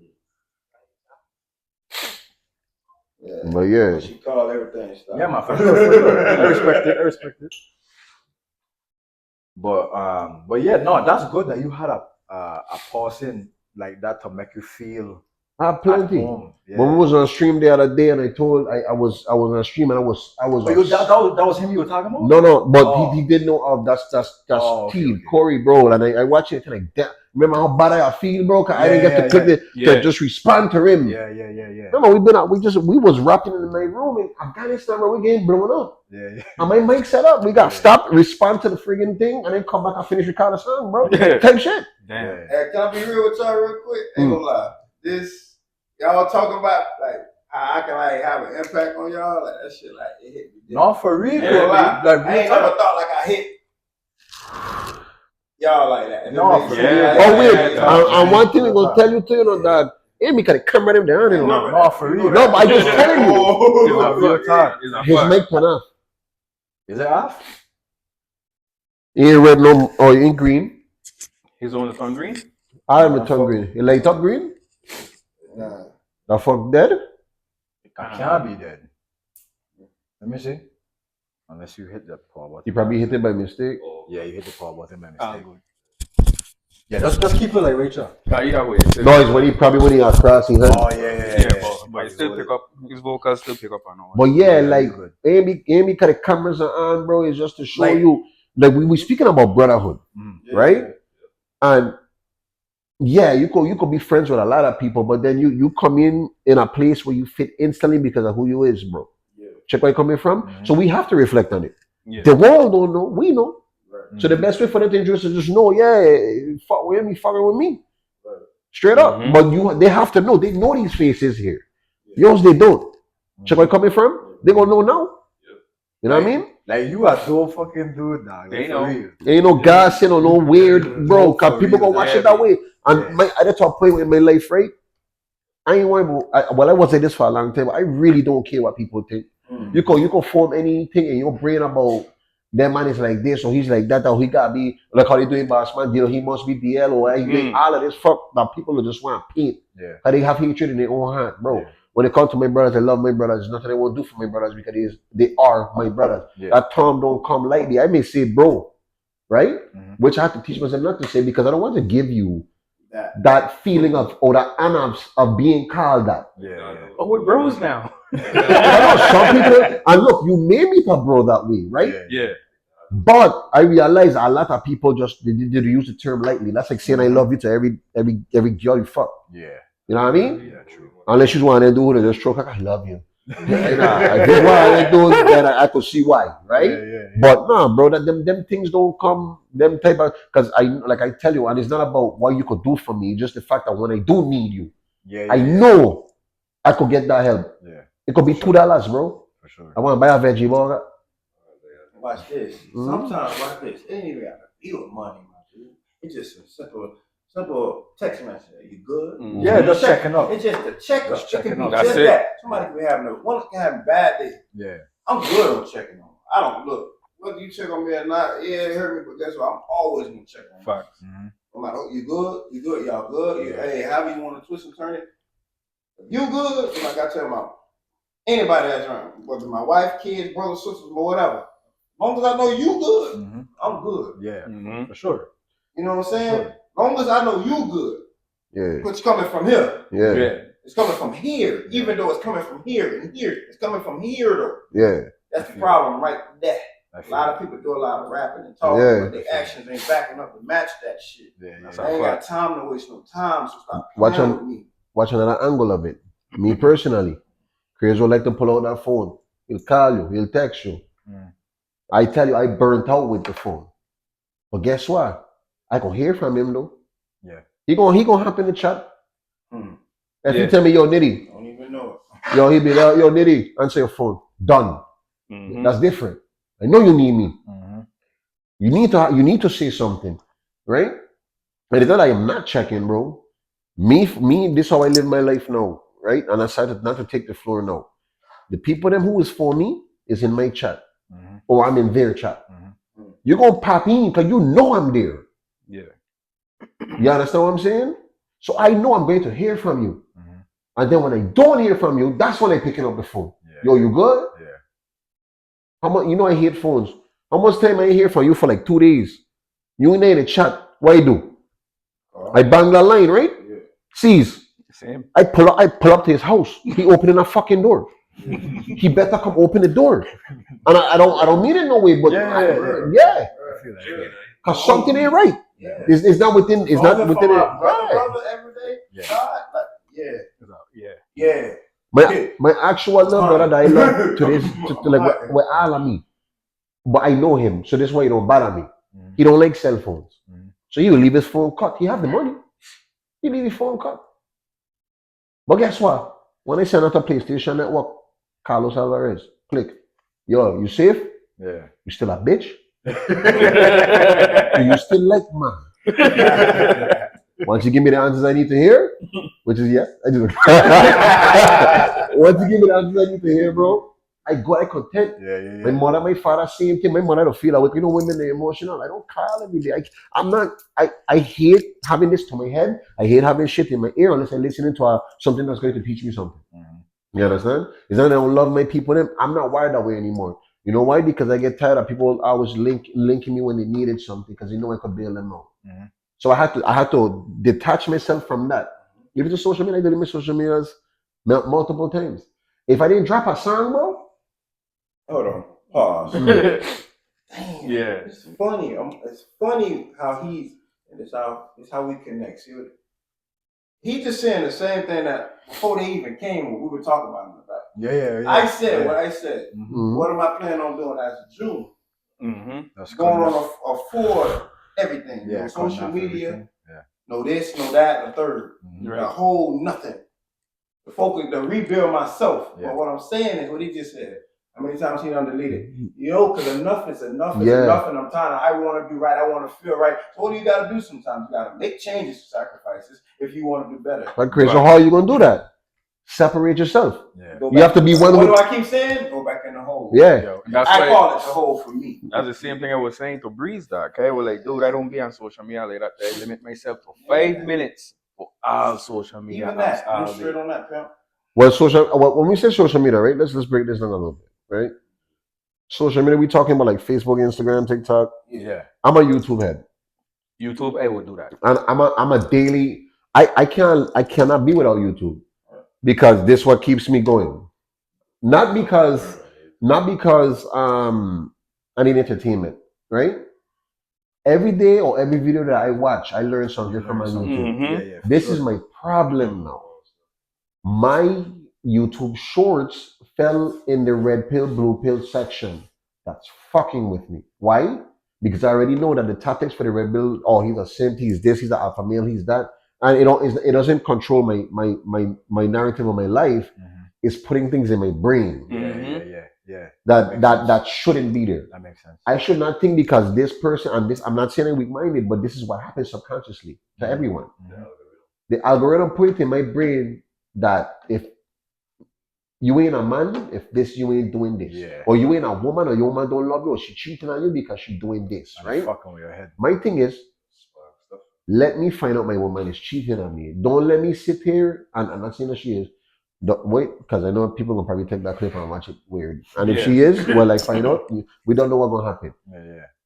Yeah. But yeah. She called everything. Stop. Yeah, man, for sure. I respect it. But yeah, no, that's good that you had a person like that to make you feel I have at plenty. home. Yeah. When we was on stream the other day, and I was on stream, and I was. But that was him you were talking about? No, but he didn't know of that's Steve, okay. Corey, bro. And I watched it and like that. Remember how bad I feel, bro? Cause I didn't get to click to just respond to him. Yeah. Remember, we was rapping in my room in Afghanistan, bro. We getting blown up. Yeah. And my mic set up. We got stopped, respond to the friggin' thing, and then come back and finish recording the song, bro. Yeah. Type shit. Damn. Hey, can I be real with y'all real quick? Ain't gonna lie. This y'all talking about like how I can like have an impact on y'all, like that shit like it hit me. No, for real. Yeah, Like, I ain't never thought like I hit y'all like that. No, for real. Oh wait, Yeah. and one thing we gonna tell you too, you know that Amy can come right him down, you know. No, for real. No, but I just telling you, It's a real talk. his mic went off. Is it off? He ain't red no, or he ain't green. He's on the tongue green? I am a tongue green. You light up green? Nah. The fuck dead? I can't be dead. Let me see. Unless you hit the power button. You probably hit it by mistake. Yeah, you hit the power button by Ah, mistake. good. Yeah, just keep it like Rachel. Either way. No, it's when he got crossing head. Oh yeah. Yeah, but he still pick up, his vocals still pick up and all. But yeah, Yeah, like good. Amy cut the cameras are on, bro. It's just to show Like- you. Like we speaking about brotherhood, right? And yeah, you could be friends with a lot of people, but then you come in a place where you fit instantly because of who you is, bro. Yeah. Check where you coming from. Mhm. So we have to reflect on it. Yeah. The world don't know, we know. Right. So the best way for them to introduce is just know, yeah, fuck with me, fucking with me. Right. Straight up. Mhm. But they have to know. They know these faces here. Yours they don't. Check where you coming from? They gonna know now. You know what I mean? Like you are so fucking dude, dog. They Like, know. for real. Ain't no gossip or no weird, bro. No, Cause for people real, gonna watch yeah. it that way. And Yeah. that's what I play with my life, right? I ain't worried about. I was saying this for a long time. But I really don't care what people think. Mm. You can form anything in your brain about that man is like this or he's like that or he gotta be like how they doing boss man. You know he must be DL or he doing all of this fuck that people just want to paint. Yeah. Cause they have hatred in their own heart, bro. Yeah. When it comes to my brothers, I love my brothers. There's nothing I won't do for my brothers because they are my brothers. Yeah. That term don't come lightly. I may say bro, right? Mhm. Which I have to teach myself not to say because I don't want to give you That. feeling of or that announce of being called that. Yeah. Oh, we're bros now. I know some people, and look, you may meet a bro that way, right? Yeah. But I realize a lot of people just they use the term lightly. That's like saying I love you to every girl you fuck. Yeah. You know what I mean? Yeah, true. Unless you want to do it and just stroke like I love you. If you want to do it, then I could see why, right? Yeah. But no, bro, that them things don't come them type of because I tell you, and it's not about what you could do for me, just the fact that when I do need you, I know I could get that help. Yeah. It could be $2, bro. For sure. I want to buy a veggie burger. Watch this. Mhm. Sometimes watch this. It ain't even got to be with money, my dude. It's just a simple text message. You good? Mhm. Yeah, just checking up. It's just a checkup. Just It can checking be up. That's just it. that. Somebody can be having a bad day. Yeah. I'm good on checking on. I don't look. Whether you check on me or not, yeah, it hurt me, but guess what? I'm always gonna check on you. Facts. Mhm. No matter you good, y'all good. Yeah. Hey, however you want to twist and turn it. If you good, like I tell my anybody that's around, whether my wife, kids, brothers, sisters, or whatever. As long as I know you good, Mhm. I'm good. Yeah. Mhm. For sure. You know what I'm saying? As long as I know you good, Yeah, it's coming from here. yeah, It's coming from here, even though it's coming from here and here. It's coming from here though. yeah. That's the problem right there. A lot of people do a lot of rapping and talking, but their actions ain't backing up to match that shit. I ain't got time to waste no time, so stop playing with me. Watch another angle of it. Me personally, CrazO like to pull out that phone. He'll call you, he'll text you. I tell you, I burnt out with the phone. But guess what? I can hear from him though. Yeah. He gonna hop in the chat. If you tell me, yo, Nitty. Don't even know it. Yo, he be like, yo, Nitty, answer your phone. Done. That's different. I know you need me. You need to say something, right? And it's not like I'm not checking, bro. Me, this is how I live my life now, right? And I decided not to take the floor now. The people them who is for me is in my chat. Or I'm in their chat. You're gonna pop in because you know I'm there. Yeah. You understand what I'm saying? So I know I'm going to hear from you. And then when I don't hear from you, that's when I'm picking up the phone. Yo, you good? Yeah. How much? You know I hate phones. How much time I hear from you for like 2 days? You in there in the chat. What I do? I bang that line, right? Yeah. Sees. Same. I pull up to his house. He opening a fucking door. He better come open the door. And I don't mean it no way, but yeah. Cause something ain't right. It's not within it. Brother every day. God, My actual love brother that I love to this to like with all of me. But I know him, so this is why he don't bother me. He don't like cell phones. So he will leave his phone cut. He have the money. He leave his phone cut. But guess what? When I send out a PlayStation Network, Carlos Alvarez, click. Yo, you safe? Yeah. You still a bitch? You still like man? Once you give me the answers I need to hear, which is yes, I do. Once you give me the answers I need to hear, bro, I got content. My mother, my father, same thing. My mother don't feel that way. You know, women are emotional. I don't cry every day. I hate having this to my head. I hate having shit in my ear unless I'm listening to something that's going to teach me something. You understand? It's not that I don't love my people. I'm not wired that way anymore. You know why? Because I get tired of people always linking me when they needed something because they know I could bail them out. So I had to detach myself from that. If it's social media, I did my social medias multiple times. If I didn't drop a song, bro. Hold on. Pause. Damn. Yeah. It's funny. It's funny how it's how we connect. See, he just saying the same thing that before they even came, we were talking about in the back. I said what I said. What am I planning on doing as a June? That's going on a full everything. No social media. No this, no that, the third. The whole nothing. The focus to rebuild myself. But what I'm saying is what he just said. How many times he done deleted? Because enough is enough is enough, and I want to do right, I want to feel right. So what do you got to do sometimes? You got to make changes, sacrifices, if you want to do better. But Chris, so how are you going to do that? Separate yourself. You have to be one with... What do I keep saying? Go back in the hole. I call it the hole for me. That's the same thing I was saying to Breeze, okay? Well, like, dude, I don't be on social media like that. I limit myself to 5 minutes for all social media. Even that, I'm straight on that, pal. Well, when we say social media, right? Let's break this down a little bit, right? Social media, we talking about like Facebook, Instagram, TikTok. I'm a YouTube head. YouTube, I would do that. And I'm a daily. I cannot be without YouTube because this is what keeps me going. Not because I need entertainment, right? Every day or every video that I watch, I learn something from my YouTube. This is my problem now. My YouTube shorts fell in the red pill, blue pill section. That's fucking with me. Why? Because I already know that the tactics for the red pill, he's a simp, he's this, he's an alpha male, he's that. And it doesn't control my narrative of my life. It's putting things in my brain. That shouldn't be there. That makes sense. I should not think because this person and this, I'm not saying I'm weak-minded, but this is what happens subconsciously to everyone. The algorithm put it in my brain that if you ain't a man, if this, you ain't doing this. Or you ain't a woman, or your woman don't love you, or she cheating on you because she's doing this, right? Fucking with your head. My thing is, let me find out my woman is cheating on me. Don't let me sit here, and I'm not saying that she is. Wait, because I know people will probably take that clip and watch it weird. And if she is, well, I find out, we don't know what's going to happen.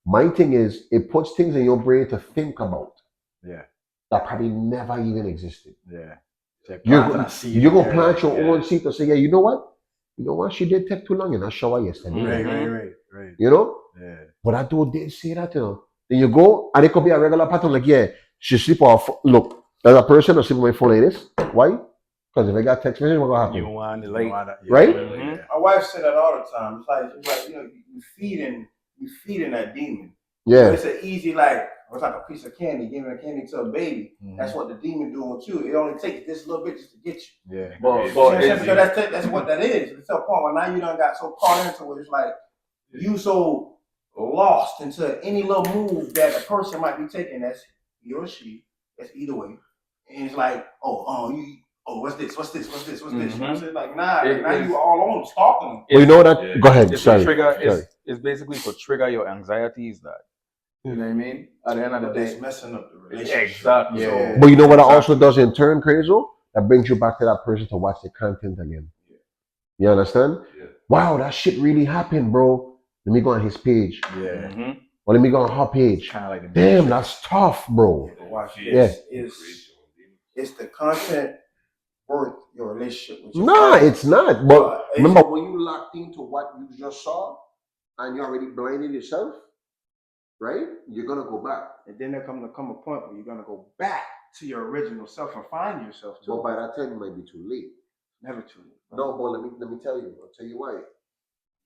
My thing is, it puts things in your brain to think about. That probably never even existed. You're going to plant your own seed to say, yeah, you know what? You know what? She did take too long in that shower yesterday. Right. You know? Yeah. But I did say that, you know. Then you go, and it could be a regular pattern, like, yeah, she sleep off. Look, as a person, I sleep on my phone like this. Why? Because if I got text message, what's going to happen? You want the You light. wanna- Right? Yeah. My wife said that all the time. It's like you know, you feeding that demon. Yeah. So it's an easy it's like a piece of candy, giving a candy to a baby. That's what the demon doing with you. It only takes this little bit just to get you. Yeah. But That's what that is. It's to a point where now you done got so caught into it. It's like you so lost into any little move that a person might be taking. That's he or she. That's either way. And it's like, what's this? You know what I'm saying? Like, now you all on stalking them. Well, you know that? Go ahead. It's Sorry. a trigger. Sorry. It's basically to trigger your anxieties. That you know what I mean. At the end of the day, It's messing up the relationship. Exactly. Yeah. But you know what that also does in turn, CrazO? That brings you back to that person to watch the content again. You understand? Yeah. Wow, that shit really happened, bro. Let me go on his page. Yeah. Or let me go on her page. Kind of like the Damn, that's tough, bro. Watch Yeah. It's the content worth your relationship with your Nah, partner. it's not. But It's- remember, when you locked into what you just saw and you already blinded yourself, right? You're gonna go back. And then there come a point where you're gonna go back to your original self and find yourself too. But by that time, it might be too late. Never too late. No, but let me tell you. I'll tell you why.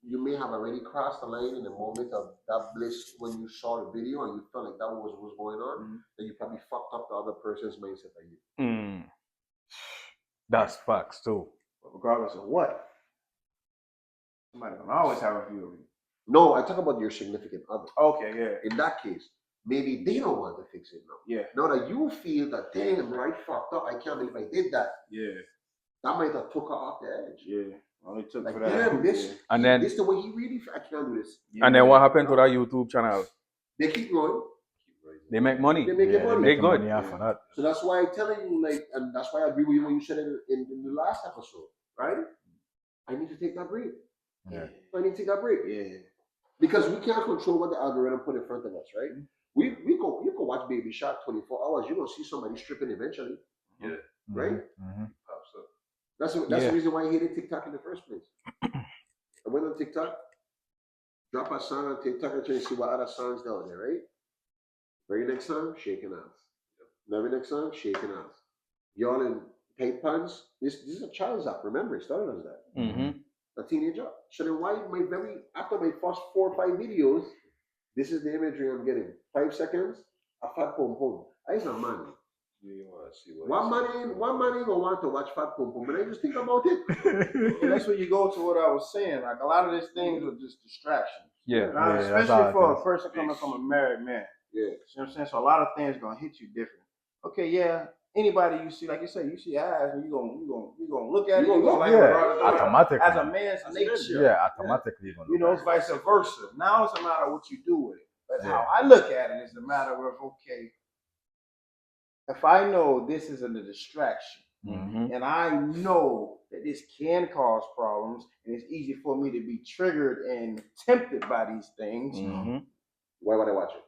You may have already crossed the line in the moment of that bliss when you saw the video and you felt like that was what was going on, and you probably fucked up the other person's mindset like you. That's facts too. But regardless of what, somebody's gonna always have a view of you. No, I talk about your significant other. Okay, yeah. In that case, maybe they don't want to fix it now. Yeah. Now that you feel that, damn, bro, I fucked up, I can't believe I did that. Yeah. That might have took her off the edge. Yeah. Only took Like, for that. damn, this, And then this the way he really, I can't do this. Yeah. and then what happened to that YouTube channel? They keep going. They make money. They make Yeah, money. They good. money off of that. So that's why I'm telling you, like, and that's why I agree with you when you said it in the last episode, right? I need to take that break. Yeah. I need to take that break. Yeah. Because we can't control what the algorithm put in front of us, right? You can watch Baby Shark 24 hours. You're gonna see somebody stripping eventually. Yeah. Right? Pops up. That's the reason why I hated TikTok in the first place. I went on TikTok, drop a song on TikTok and try to see what other songs there are there, right? Very next song, shaking ass. Very next song, shaking ass. Y'all in tight pants. This is a child's app. Remember, it started as that. A teenage app. So then why after my first 4 or 5 videos, this is the imagery I'm getting. 5 seconds, a fat pom pom. I is a man. You want to see One man ain't gonna want to watch fat pom pom, but I just think about it. And that's where you go to what I was saying. Like a lot of these things are just distractions. Yeah. Now, that's especially how for it a person coming from a married man. Yeah. You know what I'm saying? So a lot of things gonna hit you different. Okay, yeah. Anybody you see, like you say, you see eyes, and you gonna look at it. You gonna like automatically. as a man's nature. Yeah, automatically. You're gonna You know, look it's at it. vice versa. Now it's a matter of what you do with it. But how I look at it is a matter of, okay, if I know this is a distraction, and I know that this can cause problems, and it's easy for me to be triggered and tempted by these things. Why would I watch it?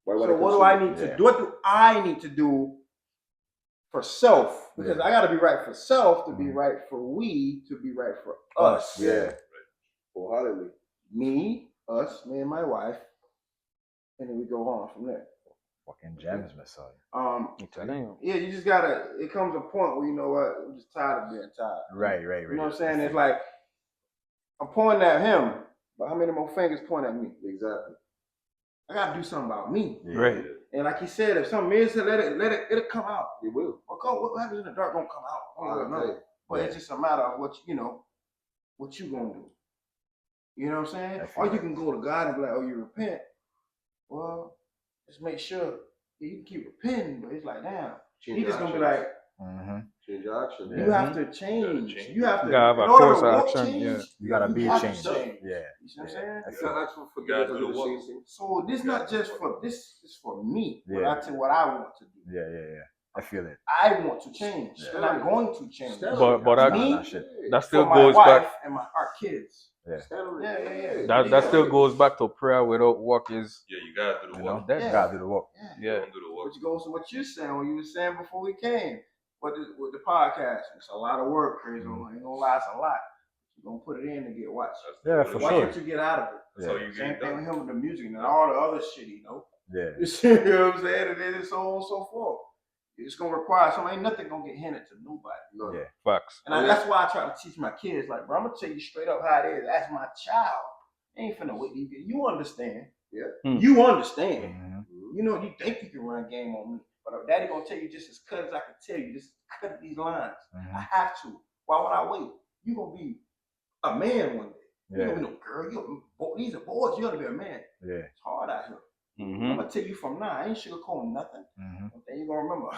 So what do I need to do? What do I need to do for self? Because I got to be right for self to be right for we to be right for us. Yeah. Wholeheartedly. Me, us, me and my wife, and then we go on from there. Fucking gems, Messiah. I'm telling you. Yeah, you just gotta. It comes a point where you know what, I'm just tired of being tired. Right. You know what I'm saying? It's like I'm pointing at him, but how many more fingers point at me? Exactly. I gotta do something about me. Yeah. Right. And like he said, if something is, it'll come out. It will. What happens in the dark gonna come out. I don't know. But it's just a matter of what you gonna do. You know what I'm saying? Or you can go to God and be like, oh, you repent. Well, just make sure you can keep repenting, but it's like, damn. He just gonna be like, change your action. you have to change. You have to. You gotta have a in order course to of walk action, change, yeah. You gotta be have to changed. change. Yeah. You see what I'm saying? You can't ask for forgiveness and do the same thing. So this not just for this is for me. Yeah. What I want to do. Yeah. I feel it. I want to change, and I'm going to change. But that still for my goes wife back. and our kids. Yeah. That still goes back to prayer without work is Yeah, you gotta do the work. You gotta do the work. yeah. Don't do the work. Which goes to what you're saying, what you were saying before we came. With the podcast, it's a lot of work, CrazO. I ain't gonna lie, it's a lot. you're gonna put it in to get watched. Yeah, for Watch sure. what you get out of it. That's how you Same get thing done. with him with the music and all the other shit, Yeah. You know what I'm saying? And then so on and so forth. It's gonna require something. Ain't nothing gonna get handed to nobody. Yeah. Facts. And that's why I try to teach my kids, like, bro, I'm gonna tell you straight up how it is. That's my child. Ain't finna wait. You understand. Yeah. You understand. Mm-hmm. You know, you think you can run game on me. But if daddy gonna tell you just as cut as I can tell you, just cut these lines. Mm-hmm. I have to. Why would I wait? You gonna be a man one day. You Yeah. gonna be no girl. These are boys. You gonna be a man. Yeah. It's hard out here. Mm-hmm. I'm gonna tell you from now. I ain't sugarcoating nothing. Mm-hmm. One thing you gonna remember,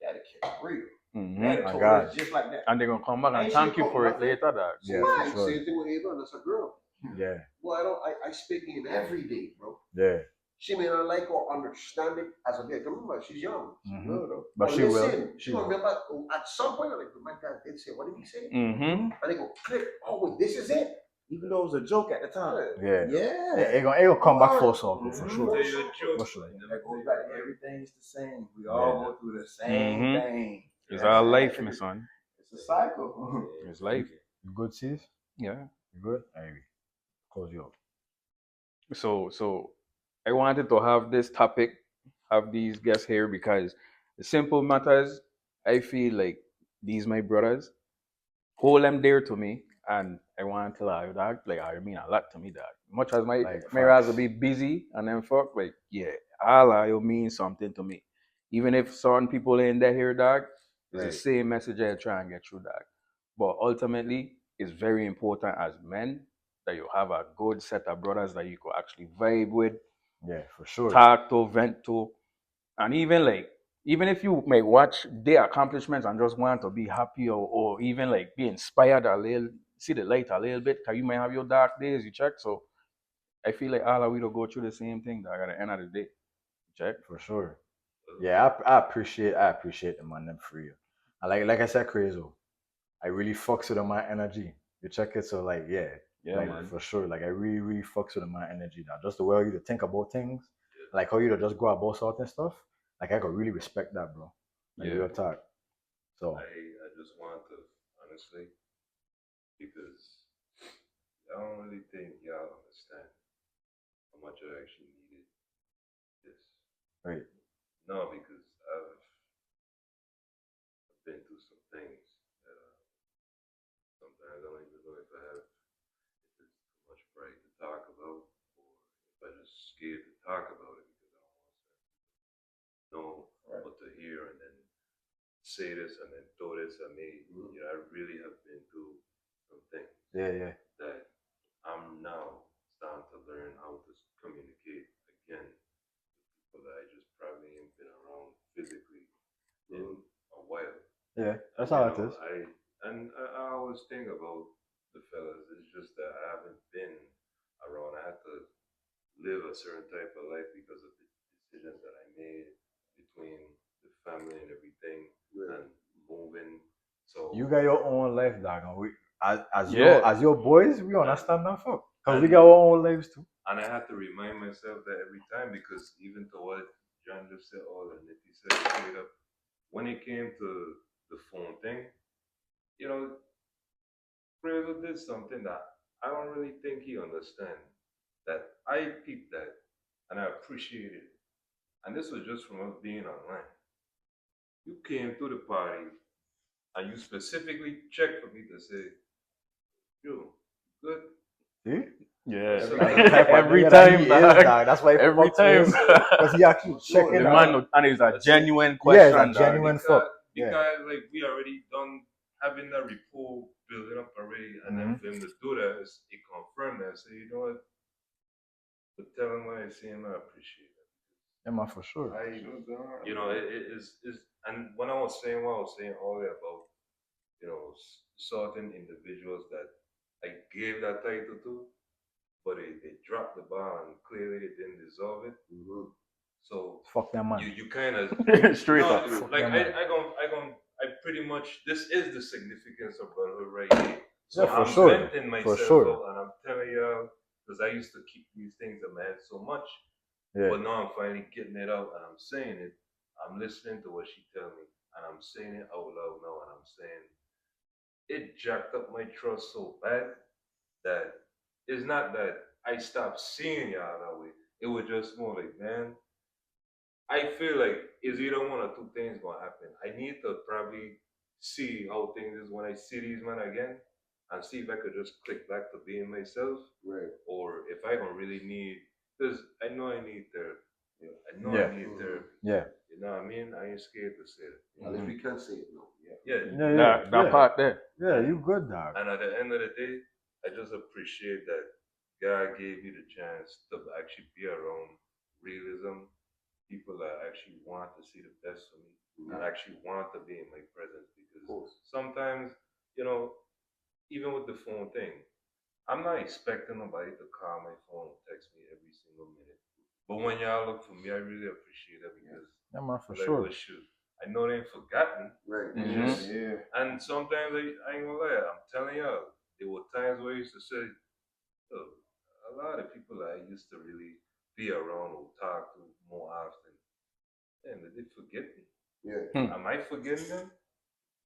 daddy kept real. Mm-hmm. Daddy My told God. us just like that. And they're gonna come back and Ain't thank you sugarcoating for it nothing. later, dog. Yeah, Right. for sure. Same thing with Ava, that's a girl. Yeah. Well, I speak in every day, bro. Yeah. She may not like or understand it as a girl. Remember, she's young. Mhm. Little, though. But she will. listen, She she will. will remember at some point, like, my dad did say, what did he say? Mm-hmm. And they go, click, oh, wait, this is it. Even though it was a joke at the time. Yeah. Yeah. It gonna come back full circle for Mhm. sure. Tell you a joke, For sure. but That goes back to everything's the same. We all go through the same Mhm. thing. It's our life, my son. It's a cycle. It's life. You good, sis? Yeah. You good? Hey, close you up. So I wanted to have this topic, have these guests here because the simple matters, I feel like these my brothers, hold them dear to me, and I want to tell you that, like, I mean a lot to me, that much as my Like, rather facts. be busy and then fuck, like, yeah, Allah, you mean something to me. Even if certain people in there hear that, it's the Right. same message I try and get through that. But ultimately, it's very important as men that you have a good set of brothers that you could actually vibe with, Yeah, for sure. talk to, vent to, and even if you may watch their accomplishments and just want to be happy, or even like be inspired a little, see the light a little bit, because you might have your dark days, you check. So I feel like all of we to go through the same thing that at the end of the day. Check. For sure. Yeah, I appreciate the man them for real. And like I said, CrazO, I really fucks with my energy. You check it, so like yeah, Yeah, like man. for sure. Like I really fucks with my energy now. Just the way you to think about things, like how you to just go about certain stuff. Like I could really respect that, bro. Like Yeah. real talk. So I just want to, honestly, because I don't really think y'all understand how much I actually needed this. right. No, because I've been through some things that sometimes I don't even know if I have, if it's too much pride to talk about, or if I just scared to talk about it because I don't want to know what to hear and then say this and then throw this at me. You know, I really have been through some things Yeah. that I'm now starting to learn how to communicate again with people that I just probably ain't been around physically in a while. Yeah. That's You how know, it is. I always think about the fellas. It's just that I haven't been around. I had to live a certain type of life because of the decisions that I made between the family and everything and moving. So You got your own life, dog. And we as Yeah. your boys, we understand that fuck. Cause we And- got our own lives too. and I have to remind myself that every time because even to what John just said, all and Nicky said straight up, when it came to the phone thing, you know, CrazO did something that I don't really think he understand. That I peeped that and I appreciated it. And this was just from us being online. You came to the party and you specifically checked for me to say, yo, good. See? Yeah. So That's the type of Every nigga that time, he is, dog. dog. That's why he Every fucks with time. us, because he actually checking The out. man, and it's a genuine Yeah, question. it's a dog. genuine fuck. Yeah. Because like we already done having that rapport building up already, and then for him to do that, it confirmed that. So you know what? But tell him what I see him, I appreciate it. Yeah, man, for sure. You know, it is, and when I was saying what I was saying earlier about, you know, certain individuals that I gave that title to, but they dropped the ball and clearly they didn't deserve it. So Fuck that man. you kind of Straight no, up. Fuck like that man. I pretty much this is the significance of brotherhood right here. So Yeah, for I'm sure. venting For myself sure. out and I'm telling y'all because I used to keep these things in my head so much, Yeah. but now I'm finally getting it out and I'm saying it. I'm listening to what she tell me and I'm saying it out loud now and I'm saying it jacked up my trust so bad that it's not that I stopped seeing y'all that way. It was just more like, man, I feel like it's either one or two things gonna happen. I need to probably see how things is when I see these men again and see if I could just click back to being myself. Right. Or if I don't really need, because I know I need therapy. I know Yeah. I need therapy. Yeah. You know what I mean? I ain't scared to say it. At least we can say it now. Yeah. Yeah. That part there. Yeah, you good, dog. And at the end of the day, I just appreciate that God gave me the chance to actually be around realism, people that actually want to see the best for me and actually want to be in my presence. Because sometimes, you know, even with the phone thing, I'm not expecting nobody to call my phone or text me every single minute. But when y'all look for me, I really appreciate it because Yeah, man, for like, sure. well, shoot, I know they ain't forgotten. Right. It's and sometimes I ain't gonna lie, I'm telling y'all, there were times where I used to say, oh, a lot of people that I used to really be around or talk to more often, and they did forget me. Yeah. Am I forgetting them?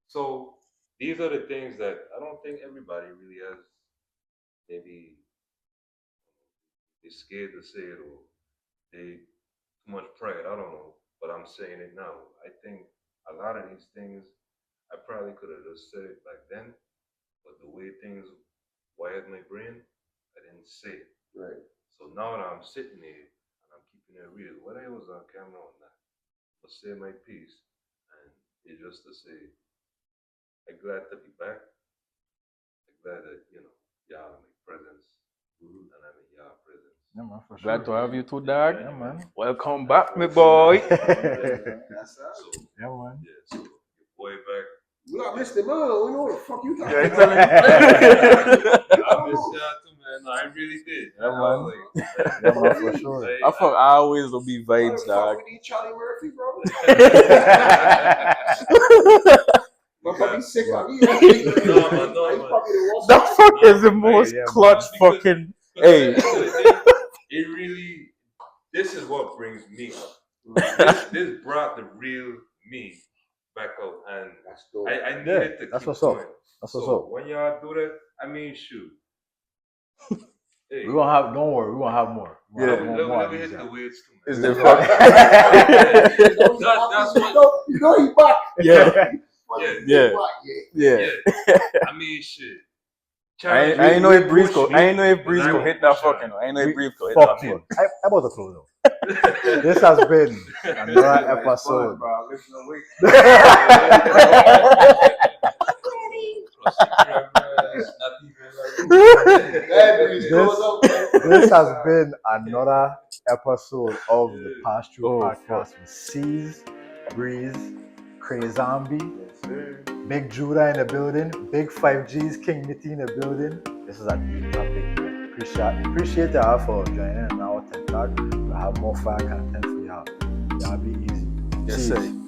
So these are the things that I don't think everybody really has. Maybe they're scared to say it or they too much pride. I don't know, but I'm saying it now. I think a lot of these things I probably could have just said it back then, but the way things wired my brain, I didn't say it. Right. So now that I'm sitting here and I'm keeping it real, whether it was on camera or not, I'll say my piece, and it's just to say, I'm glad to be back. I'm glad that y'all in my presence, and I'm in y'all presence. Yeah, man, for sure. Glad to have you too, dog. Yeah, man. Welcome back, me boy. That's So Yeah, man. yeah, so your boy back. We got Mr. Man. We know what the fuck you talking Yeah, about. I miss y'all too, man. No, I really did. Yeah, I man. was like, Yeah, man, for sure. I fuck always will be Why the vibes, fuck dog. we need Charlie Murphy, bro? You But got- he's sick on me. No, man. He's probably the worst. That fuck is the man. most Yeah, man. clutch Because- fucking. Because Hey. at the end of the day, it really, this is what brings me up. This brought the real me back out, and That's dope. I needed Yeah, to that's keep what's up. going. That's So what's up. when y'all do that, I mean, shoot. Hey, We won't have. Don't worry. We won't have more. We won't Yeah. have more let of me these, hit the yeah. weights too, man. Is the fuck? That's what. You know he back. Yeah. Yeah. Yeah. I mean, shit. I ain't know if Breeze could. I ain't know if Breeze could hit that fucking. I ain't know if Breeze could hit that Fuck fucking. you. I about to close out. This has been another episode. bro. Listen to This has been another episode of the Pass Through Oh, podcast with C's, Breeze, CrazOzombie, Big Judah in the building, Big 5G's Kingnitti in the building. This is a big night. Appreciate y'all for joining in our TikTok. We'll have more fire content for y'all. Y'all be easy. Yes, Cheers. sir.